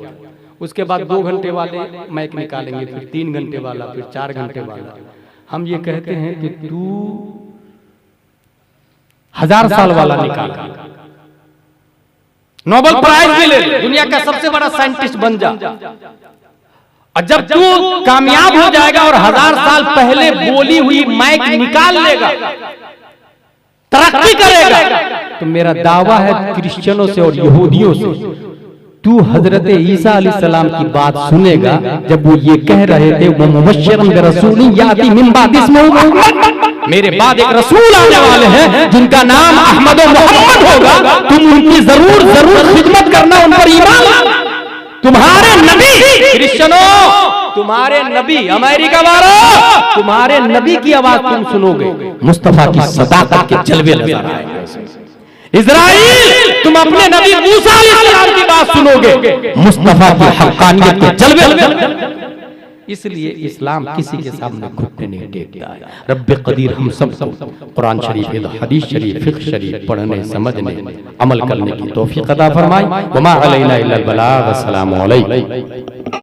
उसके बाद 2 घंटे वाले माइक निकालेंगे, फिर 3 घंटे वाला, फिर 4 घंटे वाला। हम ये कहते हैं कि तू 1000 साल वाला निकाल, नोबेल प्राइज मिले, दुनिया का सबसे बड़ा साइंटिस्ट बन जा। और जब तू कामयाब हो जाएगा और 1000 साल पहले बोली हुई माइक निकाल लेगा, तरक्की करेगा, तो मेरा दावा है क्रिश्चियनों से और यहूदियों से तू हजरत ईसा अलैहिस्सलाम की बात सुनेगा जब वो ये कह रहे थे वो मुबश्शिरन बिरसूलिन याती मिन बाद इस्मुहु, मेरे बाद एक रसूल आने वाले हैं जिनका नाम अहमद और मोहम्मद होगा, तुम उनकी जरूर खिदमत करना, उन पर ईमान लाना। तुम्हारे नबी क्रिश्चियनों, तुम्हारे नबी अमेरिका वालों, तुम्हारे नबी की आवाज तुम सुनोगे, मुस्तफा की सदाकत के जलवे नजर आएंगे। इज़राइल, तुम अपने नबी मूसा अलैहिस्सलाम की बात सुनोगे, मुस्तफा की हक्कानियत के जलवे। इसलिए इस्लाम किसी के सामने घुटने नहीं टेकता है। रब्बे कदीर हम सबको कुरान शरीफ, हदीस शरीफ, फिक्र शरीफ पढ़ने, समझने, अमल करने की तौफीक अता फरमाए। वमा अलैना इल्लल बलाग। अस्सलामु अलैकुम।